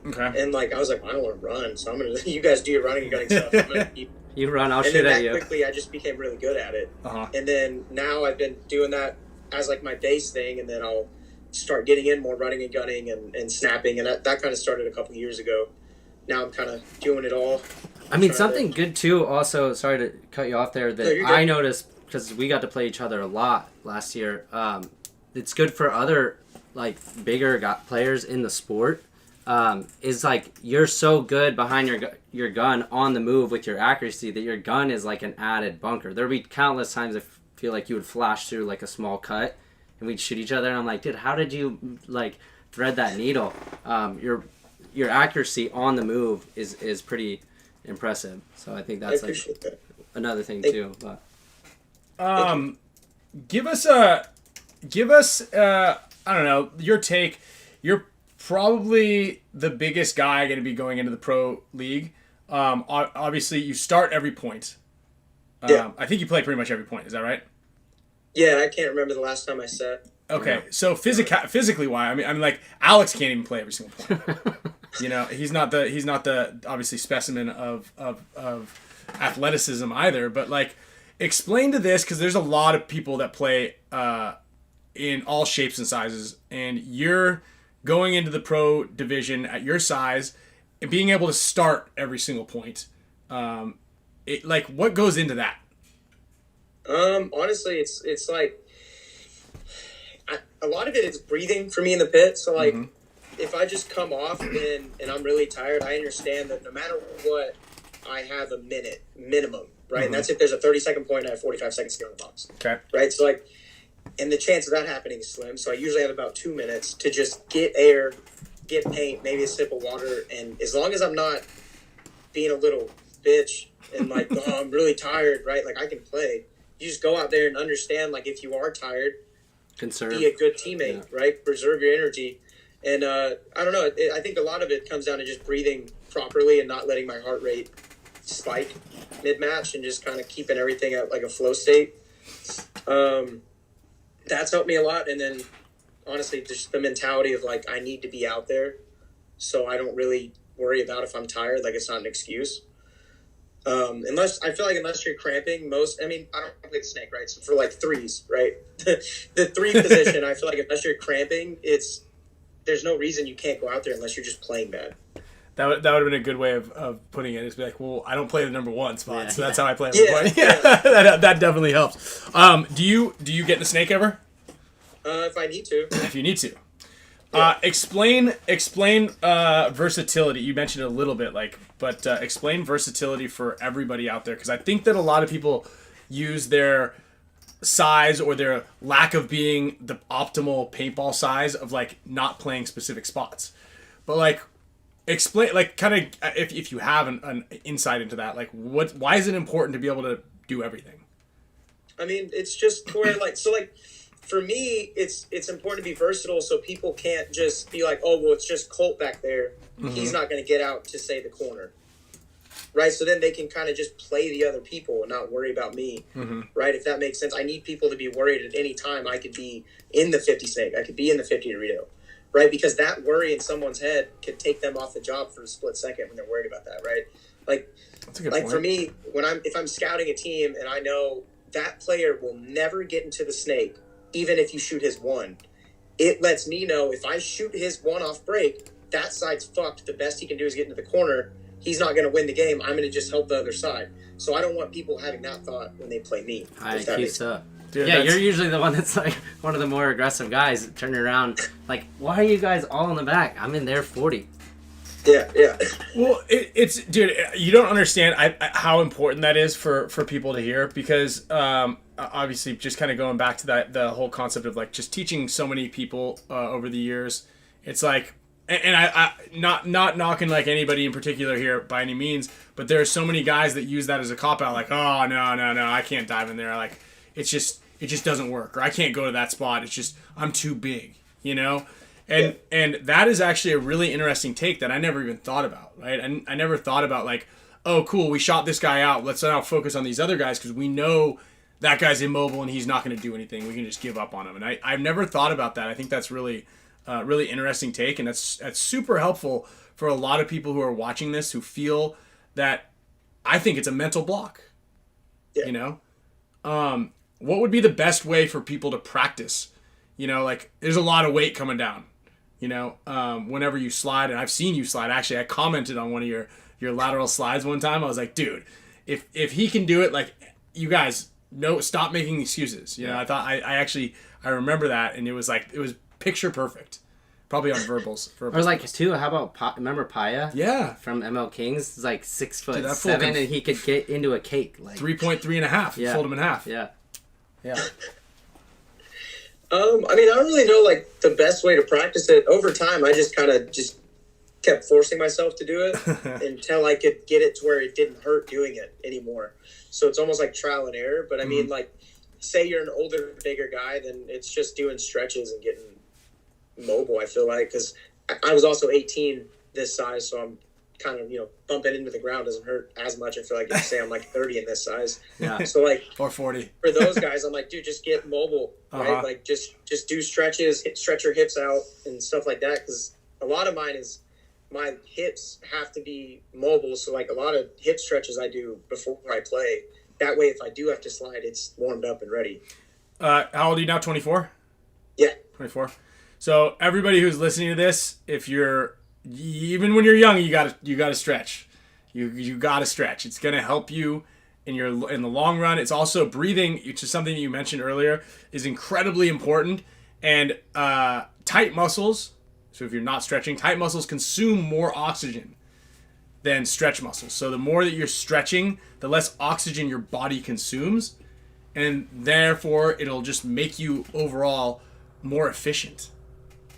Okay. And like I was like, I don't want to run, so I'm gonna. You guys do your running and gunning stuff. I'm gonna keep. You run, I'll And shoot then at you. quickly, I just became really good at it. Uh-huh. And then now I've been doing that as like my base thing, and then I'll start getting in more running and gunning and snapping, and that kind of started a couple years ago. Now I'm kind of doing it all. I mean, something good too. Also, sorry to cut you off there. That I noticed because we got to play each other a lot last year. It's good for other like bigger players in the sport. Is like you're so good behind your gun on the move with your accuracy that your gun is like an added bunker. There'll be countless times I feel like you would flash through like a small cut and we'd shoot each other and I'm like, dude, how did you like thread that needle? Your accuracy on the move is pretty impressive. So I think that's like another thing too. But give us I don't know, your take. You're probably the biggest guy going to be going into the pro league. Obviously, you start every point. Yeah. I think you play pretty much every point. Is that right? Yeah, I can't remember the last time I set. Okay, so physically, why? I mean, like Alex can't even play every single point. You know, he's not the obviously specimen of athleticism either. But like, explain to this because there's a lot of people that play in all shapes and sizes, and you're going into the pro division at your size and being able to start every single point. Like what goes into that? Honestly, it's like a lot of it is breathing for me in the pit. So like, if I just come off and I'm really tired, I understand that no matter what, I have a minute minimum, right? And that's if there's a 30-second point, I have 45 seconds to get on the box. Okay. Right. So like, and the chance of that happening is slim. So I usually have about 2 minutes to just get air, get paint, maybe a sip of water. And as long as I'm not being a little bitch and like, oh, I'm really tired, right? Like I can play. You just go out there and understand, like, if you are tired, be a good teammate, right? Preserve your energy. And I don't know. I think a lot of it comes down to just breathing properly and not letting my heart rate spike mid-match and just kind of keeping everything at like a flow state. That's helped me a lot. And then honestly, just the mentality of like, I need to be out there. So I don't really worry about if I'm tired. Like it's not an excuse. Unless you're cramping I don't play the snake, right? So for like threes, right? The three position, I feel like unless you're cramping, there's no reason you can't go out there unless you're just playing bad. That would have been a good way of putting it. Is be like, well, I don't play the number one spot, so that's how I play. That definitely helps. Do you get in the snake ever? If I need to. If you need to. Explain versatility. You mentioned it a little bit, but explain versatility for everybody out there, because I think that a lot of people use their size or their lack of being the optimal paintball size of like not playing specific spots. But like explain, like kind of if you have an insight into that, like why is it important to be able to do everything? I mean, it's just where for me, it's important to be versatile so people can't just be like, oh, well, it's just Colt back there. He's not going to get out to say the corner. Right? So then they can kind of just play the other people and not worry about me. Right? If that makes sense. I need people to be worried at any time. I could be in the 50 snake. I could be in the 50 Dorito. Right? Because that worry in someone's head could take them off the job for a split second when they're worried about that. Right? That's a good point. For me, if I'm scouting a team and I know that player will never get into the snake, even if you shoot his one, it lets me know if I shoot his one off break, that side's fucked. The best he can do is get into the corner. He's not going to win the game. I'm going to just help the other side. So I don't want people having that thought when they play me. Dude, yeah, you're usually the one that's like one of the more aggressive guys turning around. Like, why are you guys all in the back? I'm in there 40. Yeah. Well, it's dude, you don't understand how important that is for people to hear, because obviously just kind of going back to the whole concept of like just teaching so many people over the years. It's like, and I not knocking like anybody in particular here by any means, but there are so many guys that use that as a cop out, like, oh no, I can't dive in there, like it just doesn't work, or I can't go to that spot, it's just I'm too big, you know. And that is actually a really interesting take that I never even thought about, right? And I never thought about like, oh, cool, we shot this guy out. Let's now focus on these other guys because we know that guy's immobile and he's not going to do anything. We can just give up on him. And I've never thought about that. I think that's really interesting take, and that's super helpful for a lot of people who are watching this who feel that I think it's a mental block. Yeah. You know? What would be the best way for people to practice? You know, like there's a lot of weight coming down, you know, whenever you slide, and I've seen you slide. Actually, I commented on one of your lateral slides one time. I was like, dude, if he can do it, like, you guys, no, stop making excuses. You know, I thought I remember that, and it was picture perfect. Probably on verbals. Or like too, how about remember Paya? Yeah. From ML Kings, it's like 6'7", Dude, and he could get into a cake like 3.3 and a half. Yeah. Fold him in half. Yeah. Yeah. I mean, I don't really know like the best way to practice it. Over time, I just kind of just kept forcing myself to do it until I could get it to where it didn't hurt doing it anymore. So it's almost like trial and error. But I mean, like, say you're an older, bigger guy, then it's just doing stretches and getting mobile, I feel like, because I was also 18 this size, so I'm kind of, you know, bumping into the ground doesn't hurt as much. I feel like, if you say I'm like 30 in this size. Yeah. So like, or 40 for those guys, I'm like, dude, just get mobile, right? Like just do stretches, stretch your hips out and stuff like that, because a lot of mine is my hips have to be mobile. So like a lot of hip stretches I do before I play. That way, if I do have to slide, it's warmed up and ready. How old are you now? 24? Yeah. 24. So everybody who's listening to this, if you're, even when you're young, you gotta stretch. You gotta stretch. It's gonna help you in the long run. It's also breathing, which is something that you mentioned earlier, is incredibly important. And tight muscles. So if you're not stretching, tight muscles consume more oxygen than stretch muscles. So the more that you're stretching, the less oxygen your body consumes, and therefore it'll just make you overall more efficient.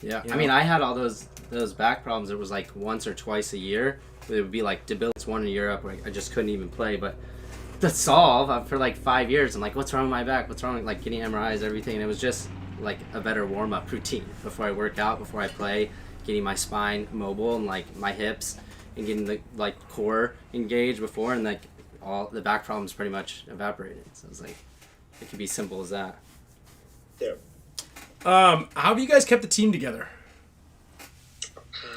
Yeah, You know? I mean, I had all those back problems. It was like once or twice a year. It would be like debilitating. One in Europe where I just couldn't even play. But to solve for like 5 years, I'm like, what's wrong with my back? What's wrong with like getting MRIs, everything? And it was just like a better warm up routine before I work out, before I play, getting my spine mobile and like my hips and getting the like core engaged before, and like all the back problems pretty much evaporated. So it was like, it could be simple as that. Yeah. How have you guys kept the team together?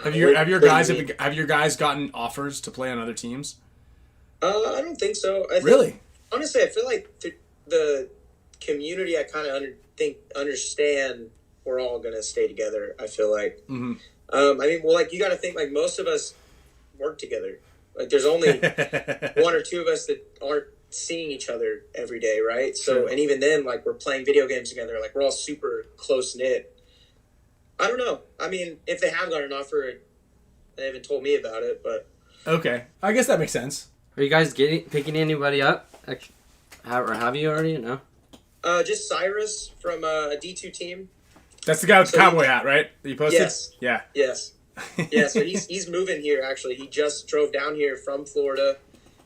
Have your guys gotten offers to play on other teams? I don't think so. Really? Honestly, I feel like the community, I kind of understand we're all gonna stay together. I feel like. Mm-hmm. I mean, well, like you got to think like most of us work together. Like there's only one or two of us that aren't seeing each other every day, right? So, Sure. and even then, like we're playing video games together. Like we're all super close knit. I don't know. I mean, if they have got an offer, they haven't told me about it, but Okay, I guess that makes sense. Are you guys picking anybody up? Or have you already? No. Just Cyrus from a D2 team. That's the guy with the cowboy hat, right? That you posted? Yes. Yeah. Yes. Yeah, so he's moving here, actually. He just drove down here from Florida.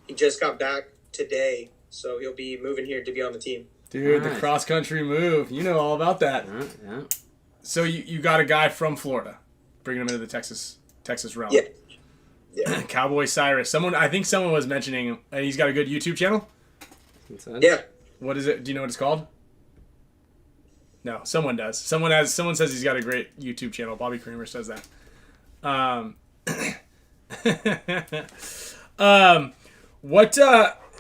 He just got back today, so he'll be moving here to be on the team. Dude, Nice. the cross-country move. You know all about that. Yeah. So you got a guy from Florida, bringing him into the Texas realm. Yeah. Yeah. Cowboy Cyrus. I think someone was mentioning he's got a good YouTube channel. Yeah. What is it? Do you know what it's called? No, someone does. Someone says he's got a great YouTube channel. Bobby Kramer says that.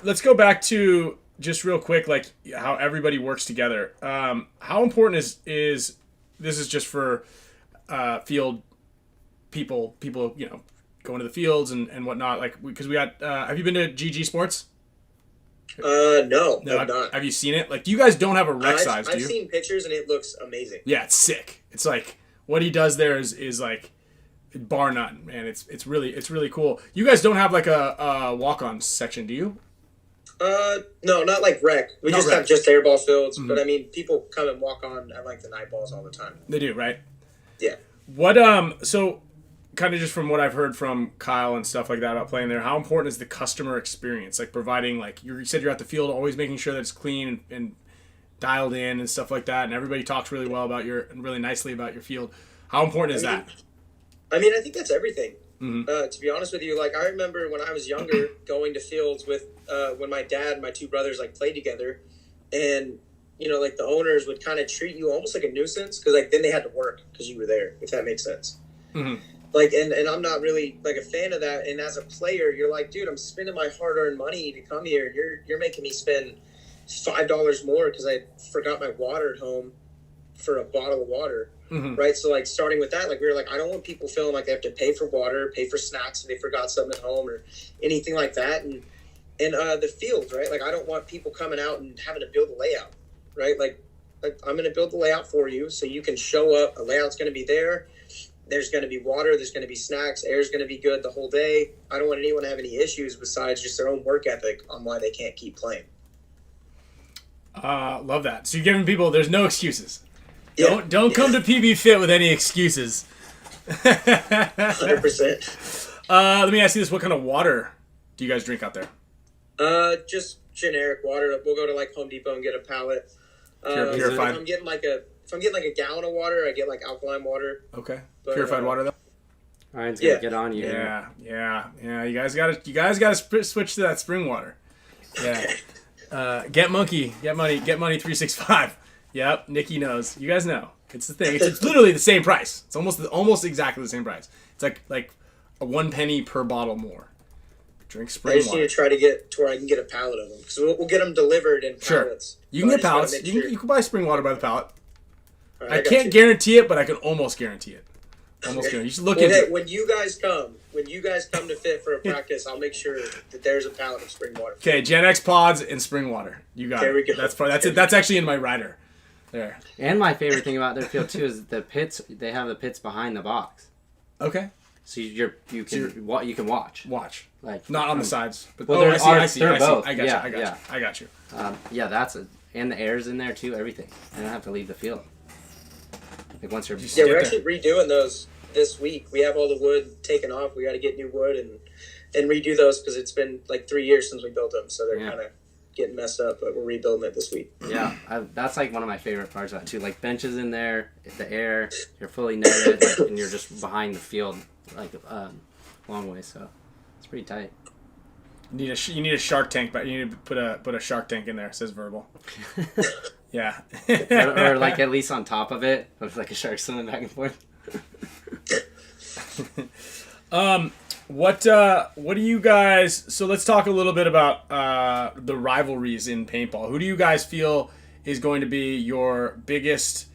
Let's go back to just real quick, like how everybody works together. How important is this is just for field people, you know, going to the fields and whatnot. Like because we got. Have you been to GG Sports? No, I'm not. Have you seen it? Like, you guys don't have a rec size, do I've you? seen pictures and it looks amazing. Yeah, it's sick. It's like what he does there is like bar none, man. It's really cool. You guys don't have like a walk-on section, do you? No, not like rec. We Not just rec. have just airball fields. Mm-hmm. But I mean, people come and walk on at like the night balls all the time. They do, right? Yeah. What so kind of just from what I've heard from Kyle and stuff like that about playing there, how important is the customer experience? Like providing, like you said, you're at the field, always making sure that it's clean and dialed in and stuff like that, and everybody talks really well about really nicely about your field. How important is that? I mean, I think that's everything. Mm-hmm. To be honest with you, like I remember when I was younger, going to fields with when my dad and my two brothers like played together. and like the owners would kind of treat you almost like a nuisance because like then they had to work because you were there, if that makes sense. Mm-hmm. Like, and I'm not really like a fan of that. And as a player, you're like, dude, I'm spending my hard-earned money to come here. You're making me spend $5 more because I forgot my water at home for a bottle of water, right? So like starting with that, like we were like, I don't want people feeling like they have to pay for water, pay for snacks if they forgot something at home or anything like that. And the field, right? Like I don't want people coming out and having to build a layout, right? Like I'm going to build the layout for you so you can show up. A layout's going to be there. There's going to be water. There's going to be snacks. Air's going to be good the whole day. I don't want anyone to have any issues besides just their own work ethic on why they can't keep playing. Love that. So you're giving people, there's no excuses. Yeah. Don't come to PB Fit with any excuses. 100%. Let me ask you this: what kind of water do you guys drink out there? Just generic water. We'll go to like Home Depot and get a pallet. Purified. If I'm getting like a gallon of water, I get like alkaline water. Okay. But, Purified water though. Ryan's gonna get on you. Yeah. You guys gotta switch to that spring water. Yeah. Get money 365. Yep, Nikki knows. You guys know. It's the thing. It's literally the same price. It's almost exactly the same price. It's like a 1 penny per bottle more. Drink spring I just water. need to try to get to where I can get a pallet of them because we'll get them delivered in pallets. You can But I get just gotta pallets. make You sure. can buy spring water by the pallet. All right, I got can't you. guarantee it, but I can almost guarantee it. Almost guarantee. You should look Well, into hey, it. when you guys come to Fit for a practice, I'll make sure that there's a pallet of spring water. Okay, Gen X pods and spring water. You got There it. we go. That's it. That's actually in my rider. There. And my favorite thing about their field too is the pits. They have the pits behind the box, Okay. so you can watch. Watch. Like Not on the sides. But Well, I see. they're both. I got Yeah, you. yeah. I got you. And the air's in there too. Everything. I don't have to leave the field. Like once you're Yeah, Get we're there. actually redoing those this week. We have all the wood taken off. We got to get new wood and redo those because it's been like 3 years since we built them, so they're kind of getting messed up. But we're rebuilding it this week. Yeah, that's like one of my favorite parts of that too. Like benches in there, the air, you're fully netted, and you're just behind the field like long way. So it's pretty tight. You need a Shark Tank, but you need to put a Shark Tank in there. It says verbal. Yeah. or like at least on top of it, with like a shark swimming back and forth. What do you guys? So let's talk a little bit about the rivalries in paintball. Who do you guys feel is going to be your biggest?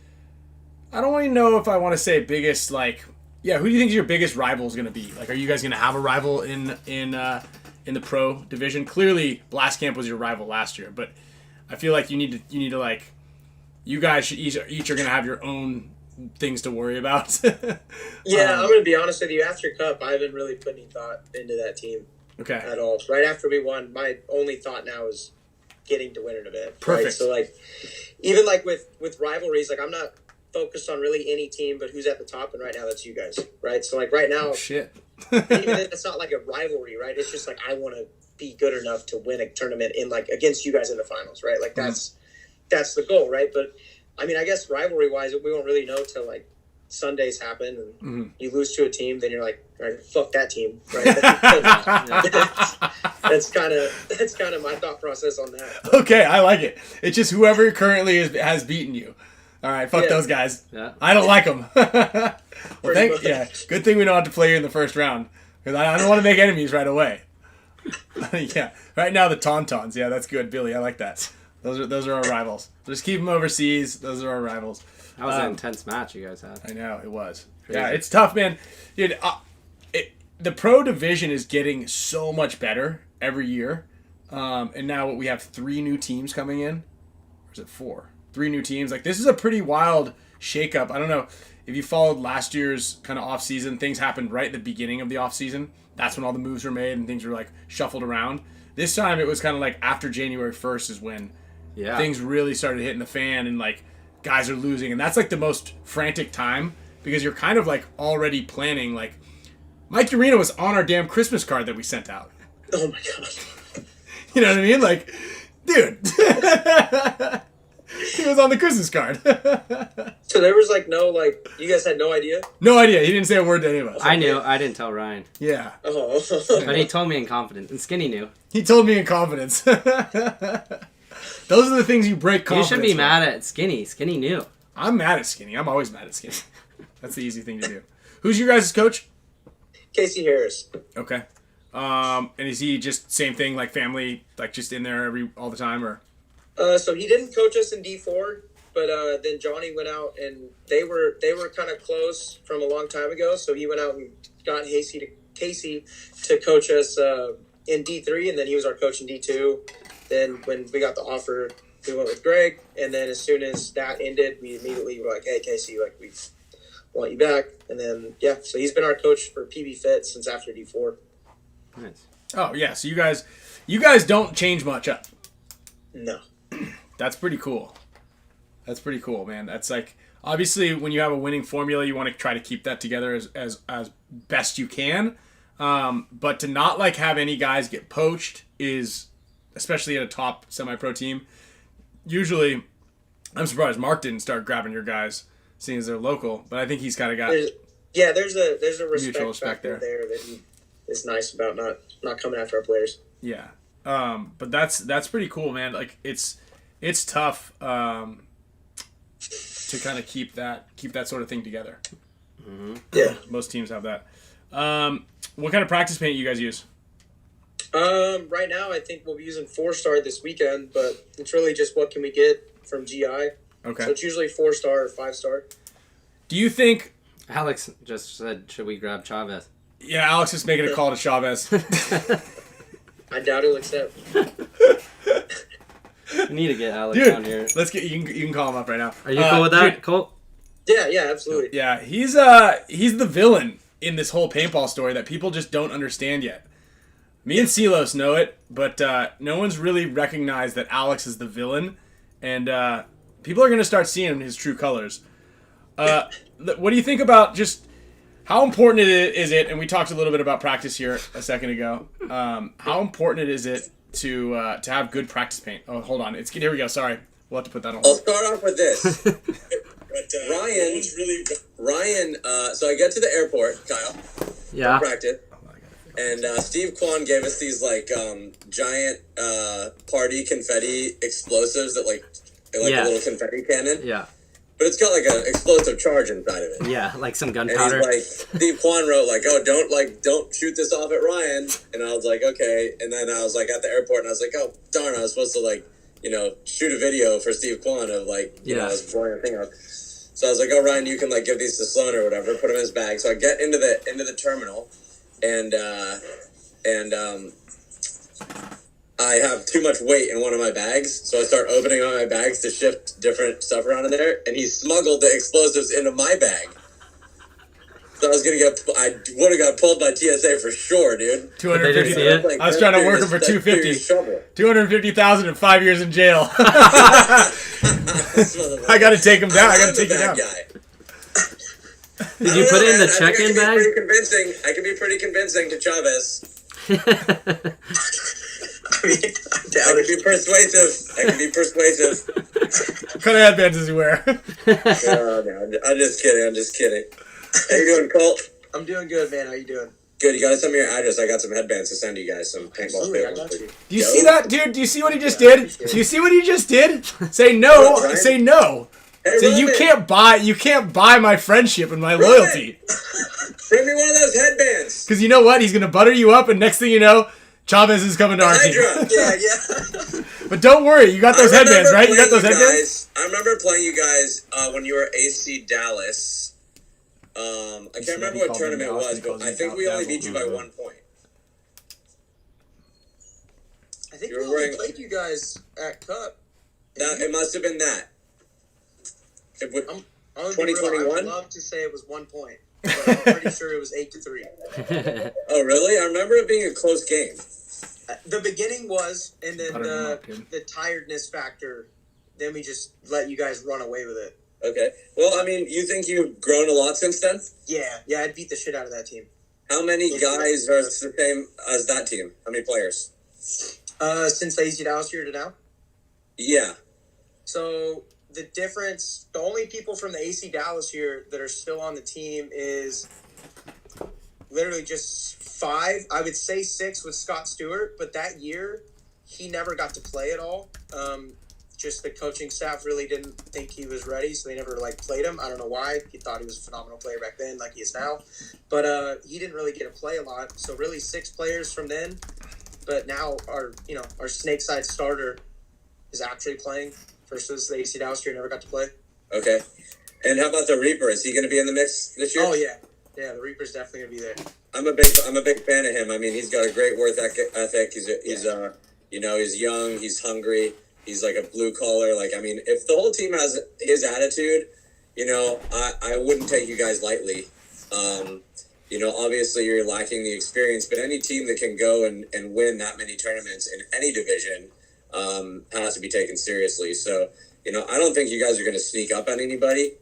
I don't even know if I want to say biggest. Like, yeah, who do you think your biggest rival is going to be? Like, are you guys going to have a rival in the pro division? Clearly, Blast Camp was your rival last year, but I feel like you need to like, you guys should each are going to have your own things to worry about. Yeah, I'm gonna be honest with you. After Cup, I haven't really put any thought into that team Okay. at all. Right after we won, my only thought now is getting to win an event. Perfect. Right? So like, even like with rivalries, like I'm not focused on really any team, but who's at the top, and right now that's you guys. Right. So like right now, Oh, shit. even if it's not like a rivalry, right? It's just like I want to be good enough to win a tournament in like against you guys in the finals, right? Like that's the goal, right? But I mean, I guess rivalry wise, we won't really know till like Sundays happen and you lose to a team, then you're like, all right, fuck that team, right? That's kind of my thought process on that. Okay, I like it. It's just whoever currently has beaten you. All right, fuck those guys. Yeah. I don't like them. Well, Pretty much. yeah, good thing we don't have to play you in the first round because I don't want to make enemies right away. Yeah, right now the Tauntauns. Yeah, that's good, Billy. I like that. Those are our rivals. Just keep them overseas. Those are our rivals. That was an intense match you guys had. I know it was. Crazy. Yeah, it's tough, man. Dude, the pro division is getting so much better every year, and now we have 3 new teams coming in. Or is it 4? 3 new teams. Like this is a pretty wild shakeup. I don't know if you followed last year's kind of off season. Things happened right at the beginning of the off season. That's when all the moves were made and things were like shuffled around. This time it was kind of like after January 1st is when things really started hitting the fan and like guys are losing, and that's like the most frantic time because you're kind of like already planning. Like Mike Urena was on our damn Christmas card that we sent out. Oh my god. You know what I mean? Like, dude, he was on the Christmas card. So there was like no like you guys had no idea? No idea. He didn't say a word to any of us. I knew. I didn't tell Ryan. Yeah, Oh. But he told me in confidence. And Skinny knew. he told me in confidence. Those are the things you break You confidence. should be with. mad at Skinny. Skinny knew. I'm mad at Skinny. I'm always mad at Skinny. That's the easy thing to do. Who's your guys' coach? Casey Harris. Okay. And is he just same thing, like family, like just in there all the time, or? So he didn't coach us in D4, but then Johnny went out and they were kind of close from a long time ago. So he went out and got Casey to coach us in D3, and then he was our coach in D2. Then when we got the offer, we went with Greg, and then as soon as that ended, we immediately were like, "Hey, Casey, like we want you back." And then so he's been our coach for PB Fit since after D4. Nice. Oh yeah, so you guys don't change much up. No. That's pretty cool. That's pretty cool, man. That's like obviously when you have a winning formula, you want to try to keep that together as best you can. But to not like have any guys get poached is, especially at a top semi-pro team. Usually, I'm surprised Mark didn't start grabbing your guys, seeing as they're local. But I think he's kind of got there's a mutual respect factor there. there that he is nice about not coming after our players. Yeah. But that's pretty cool, man. Like it's tough to kind of keep that sort of thing together. Mm-hmm. Yeah. Most teams have that. What kind of practice paint you guys use? Right now, I think we'll be using 4-star this weekend, but it's really just what can we get from GI. Okay. So it's usually 4-star or 5-star. Do you think? Alex just said, should we grab Chavez? Yeah, Alex is making a call to Chavez. I doubt he'll accept. We need to get Alex Dude, on here. let's get you can call him up right now. Are you cool with that, dude, Colt? Yeah, absolutely. Yeah, he's the villain in this whole paintball story that people just don't understand yet. Me and Silos know it, but no one's really recognized that Alex is the villain, and people are going to start seeing his true colors. What do you think about just how important is it? And we talked a little bit about practice here a second ago. How important is it to have good practice paint? Oh, hold on, here we go. Sorry, we'll have to put that on. I'll start off with this. Ryan. So I get to the airport, Kyle. Yeah. Practice. And Steve Kwan gave us these giant party confetti explosives that like a little confetti cannon. Yeah. But it's got like an explosive charge inside of it. Yeah, like some And gunpowder. he's like, Steve Kwan wrote "Oh, don't shoot this off at Ryan." And I was like, okay. And then I was like at the airport, and I was like, oh darn, I was supposed to shoot a video for Steve Kwan of I was blowing a thing up. So I was like, oh Ryan, you can give these to Sloan or whatever, put them in his bag. So I get into the terminal. And I have too much weight in one of my bags, so I start opening all my bags to shift different stuff around in there, and he smuggled the explosives into my bag. So I would have got pulled by TSA for sure, dude. 250. I was trying to work him for 250. 250,000 and 5 years in jail. I got to take him down. I got to take him down. Guy. Did you put it in the check-in bag? I can be pretty convincing to Chavez. I can be persuasive. What kind of headbands does he wear? No, I'm just kidding. How you doing, Colt? I'm doing good, man. How you doing? Good. You gotta send me your address. I got some headbands to send you guys. Some paintball Absolutely, I paintballs. got you. Do you see that, dude? Do you see what he just did? Do you see what he just did? Say no. What, Ryan? Say no. Hey, So you can't buy my friendship and my loyalty. Bring me one of those headbands. Because you know what? He's gonna butter you up, and next thing you know, Chavez is coming to our team. Hydra. Yeah. But don't worry, you got those headbands, right? You got those headbands. I remember playing you guys when you were AC Dallas. I can't remember what tournament it was, but I think we only beat you by 1 point. I think we only played you guys at Cup. It must have been that. I'm 2021? I would love to say it was 1 point, but I'm pretty sure it was 8-3. Oh, really? I remember it being a close game. The beginning was, and then dude. the tiredness factor. Then we just let you guys run away with it. Okay. Well, I mean, you think you've grown a lot since then? Yeah, I'd beat the shit out of that team. How many guys are the same as that team? How many players? Since the AC Dallas year to now? Yeah. So the difference, the only people from the AC Dallas year that are still on the team is literally just 5. I would say 6 with Scott Stewart, but that year he never got to play at all. just the coaching staff really didn't think he was ready, so they never like played him. I don't know why. He thought he was a phenomenal player back then, like he is now, but he didn't really get to play a lot. So really 6 players from then, but now our Snakeside starter is actually playing versus the AC Dallas who never got to play. Okay. And how about the Reaper? Is he going to be in the mix this year? Oh yeah, the Reaper's definitely gonna be there. I'm a big fan of him. I mean, he's got a great work ethic. He's he's young. He's hungry. He's like a blue collar. Like, I mean, if the whole team has his attitude, I wouldn't take you guys lightly. Obviously you're lacking the experience, but any team that can go and win that many tournaments in any division has to be taken seriously. So, I don't think you guys are going to sneak up on anybody.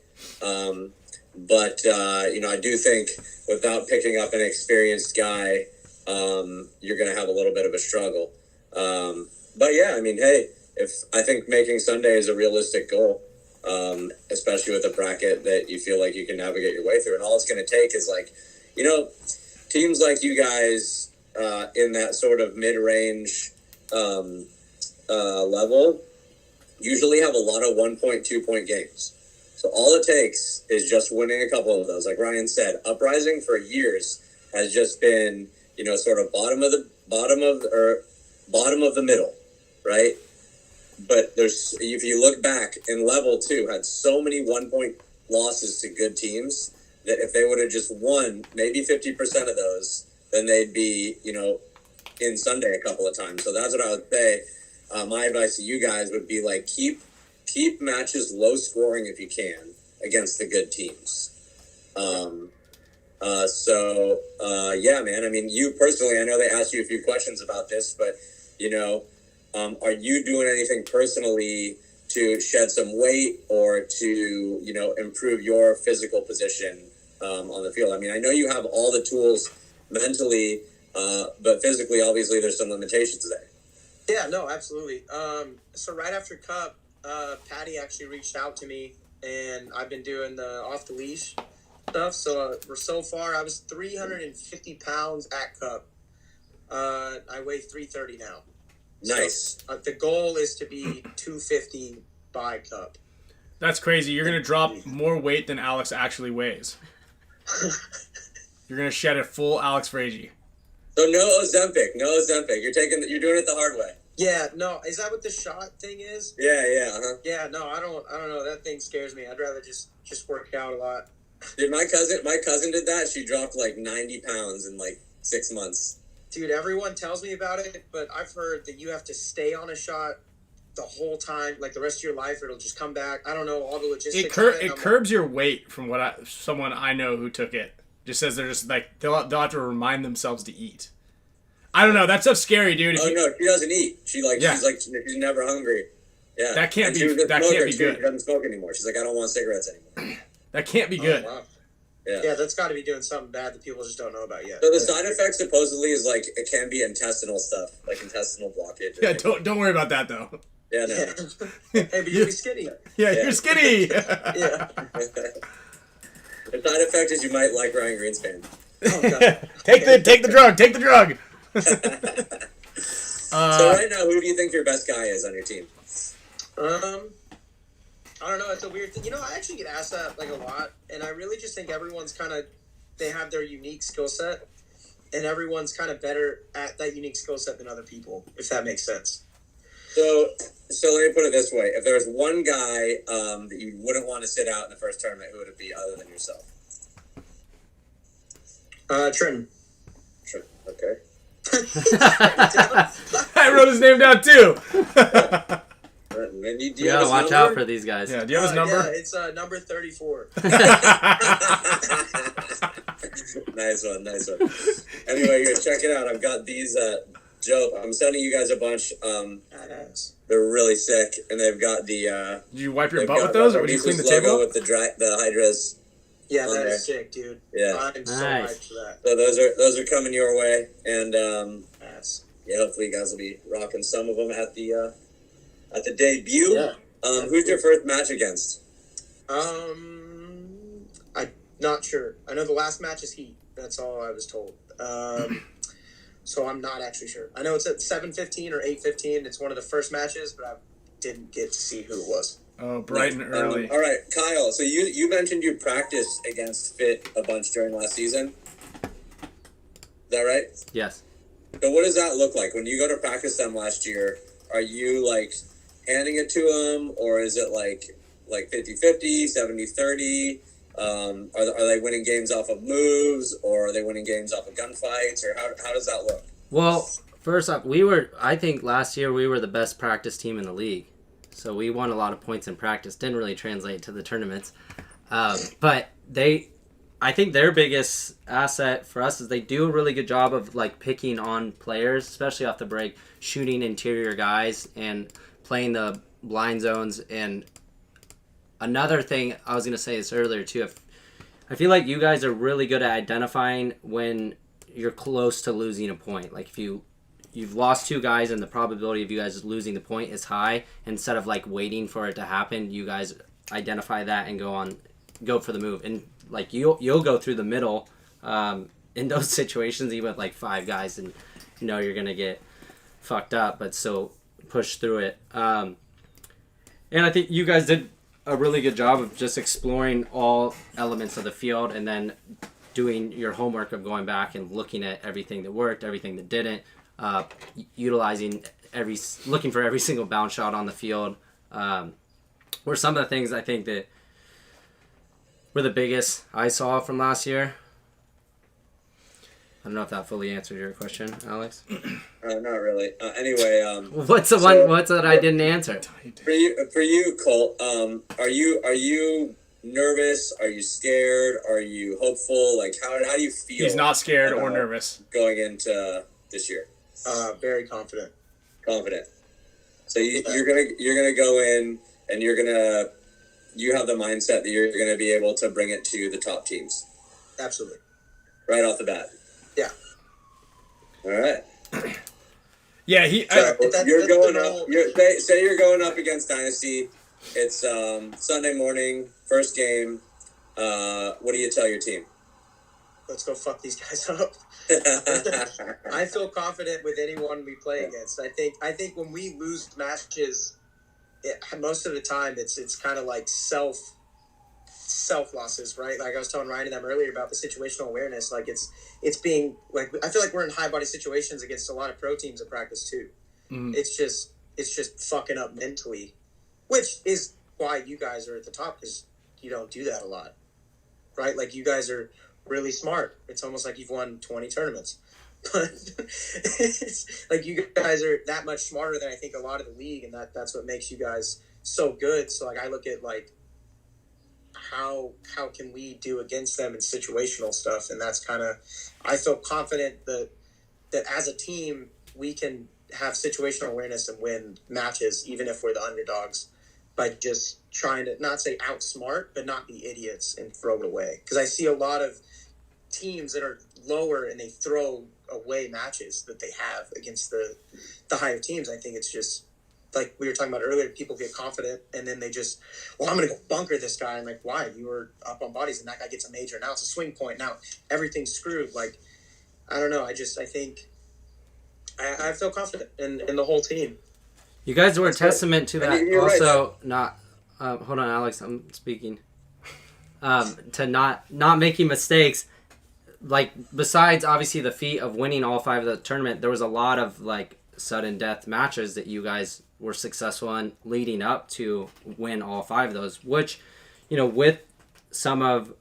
But I do think without picking up an experienced guy, you're going to have a little bit of a struggle. But yeah, I mean, hey, I think making Sunday is a realistic goal, especially with a bracket that you feel like you can navigate your way through. And all it's going to take is teams like you guys in that sort of mid-range level usually have a lot of 1-point, 2-point games. So all it takes is just winning a couple of those. Like Ryan said, Uprising for years has just been, sort of bottom of the middle, right? But if you look back in level 2, had so many 1-point losses to good teams that if they would have just won maybe 50% of those, then they'd be, in Sunday a couple of times. So that's what I would say. My advice to you guys would be like, keep matches low scoring if you can against the good teams. Yeah, man. I mean, you personally, I know they asked you a few questions about this, but are you doing anything personally to shed some weight or to improve your physical position on the field? I mean, I know you have all the tools mentally, but physically, obviously, there's some limitations there. Yeah, no, absolutely. So right after Cup, Patty actually reached out to me, and I've been doing the off the leash stuff. So far, I was 350 pounds at Cup. I weigh 330 now. Nice. So, the goal is to be 250 by Cup. That's crazy. You're gonna drop more weight than Alex actually weighs. You're gonna shed a full Alex FRAIGE. So no Ozempic. You're doing it the hard way. Yeah, no, is that what the shot thing is? Yeah, uh-huh. Yeah, no, I don't know. That thing scares me. I'd rather just work out a lot. Dude, my cousin did that. She dropped like 90 pounds in like 6 months. Dude, everyone tells me about it, but I've heard that you have to stay on a shot the whole time, like the rest of your life, or it'll just come back. I don't know all the logistics. It curbs your weight, from what someone I know who took it just says. They're just like they'll have to remind themselves to eat. I don't know. That stuff's scary, dude. No, she doesn't eat. She's never hungry. Yeah, that can't be good. She doesn't smoke anymore. She's like, I don't want cigarettes anymore. That can't be good. Wow. Yeah, that's got to be doing something bad that people just don't know about yet. So the side effect supposedly is like it can be intestinal stuff, like intestinal blockage. Yeah, don't worry about that though. Yeah, no. Hey, but you'll be skinny. Yeah, you're skinny. Yeah. The side effect is you might like Ryan Greenspan. Oh, God. Take the drug. Take the drug. So right now, who do you think your best guy is on your team? I don't know. It's a weird thing. I actually get asked that like a lot, and I really just think everyone's they have their unique skill set, and everyone's kind of better at that unique skill set than other people, if that makes sense. So let me put it this way: if there was one guy that you wouldn't want to sit out in the first tournament, who would it be other than yourself? Trenton. Okay. I wrote his name down too. Do you gotta watch out for these guys. Yeah, do you have his number? Yeah, it's number 34. Nice one. Anyway, here, check it out. I've got these. Joe, I'm sending you guys a bunch. They're really sick, and they've got the. Did you wipe your butt with those, or did you clean the table? With the Hydras. Yeah, that's sick, dude. Yeah, I'm so hyped for that. So those are coming your way, and yeah, hopefully you guys will be rocking some of them at the debut. Yeah. Who's your first match against? I'm not sure. I know the last match is Heat. That's all I was told. So I'm not actually sure. I know it's at 7:15 or 8:15. It's one of the first matches, but didn't get to see who it was. Oh, bright and early. All right, Kyle. So you mentioned you practiced against Fit a bunch during last season. Is that right? Yes. So what does that look like when you go to practice them last year? Are you like handing it to them, or is it like 50-50, 70-30? Are they winning games off of moves, or are they winning games off of gunfights, or how does that look? Well, first off, I think last year we were the best practice team in the league. So we won a lot of points in practice. Didn't really translate to the tournaments. But I think their biggest asset for us is they do a really good job of like picking on players, especially off the break, shooting interior guys and playing the blind zones. And another thing I was going to say this earlier too, I feel like you guys are really good at identifying when you're close to losing a point. Like if you've lost two guys and the probability of you guys losing the point is high, instead of like waiting for it to happen, you guys identify that and go for the move. And like you'll go through the middle in those situations, even with like five guys, and you know you're gonna get fucked up, but still push through it. And I think you guys did a really good job of just exploring all elements of the field, and then doing your homework of going back and looking at everything that worked, everything that didn't, utilizing looking for every single bounce shot on the field. Were some of the things I think that were the biggest I saw from last year. I don't know if that fully answered your question, Alex. Not really. Anyway, what's that I didn't answer? For you, Colt. Are you nervous? Are you scared? Are you hopeful? Like how do you feel? He's not scared or nervous going into this year. Very confident. Confident. So you're gonna go in and you have the mindset that you're gonna be able to bring it to the top teams. Absolutely. Right off the bat. Yeah. All right. Yeah, you're going up. Say you're going up against Dynasty. It's Sunday morning, first game. What do you tell your team? Let's go fuck these guys up. I feel confident with anyone we play against. I think when we lose matches, most of the time it's kind of like self losses, right? Like I was telling Ryan and them earlier about the situational awareness. Like it's being like, I feel like we're in high body situations against a lot of pro teams at practice too. Mm. It's just fucking up mentally, which is why you guys are at the top, because you don't do that a lot, right? Like you guys are really smart. It's almost like you've won 20 tournaments. But it's like you guys are that much smarter than I think a lot of the league, and that's what makes you guys so good. So like I look at like how can we do against them in situational stuff, and that's kind of, I feel confident that as a team we can have situational awareness and win matches even if we're the underdogs, by just trying to not say outsmart but not be idiots and throw it away. Because I see a lot of teams that are lower and they throw away matches that they have against the higher teams. I think it's just like we were talking about earlier, people get confident and then they just, well, I'm going to go bunker this guy. I'm like, why? You were up on bodies and that guy gets a major. Now it's a swing point. Now everything's screwed. Like, I don't know. I think I feel confident in the whole team. You guys were a testament to that. Also, right. Hold on, Alex, I'm speaking. To not making mistakes. Like, besides obviously the feat of winning all 5 of the tournament, there was a lot of like sudden death matches that you guys were successful in leading up to win all 5 of those, which, you know, with some of,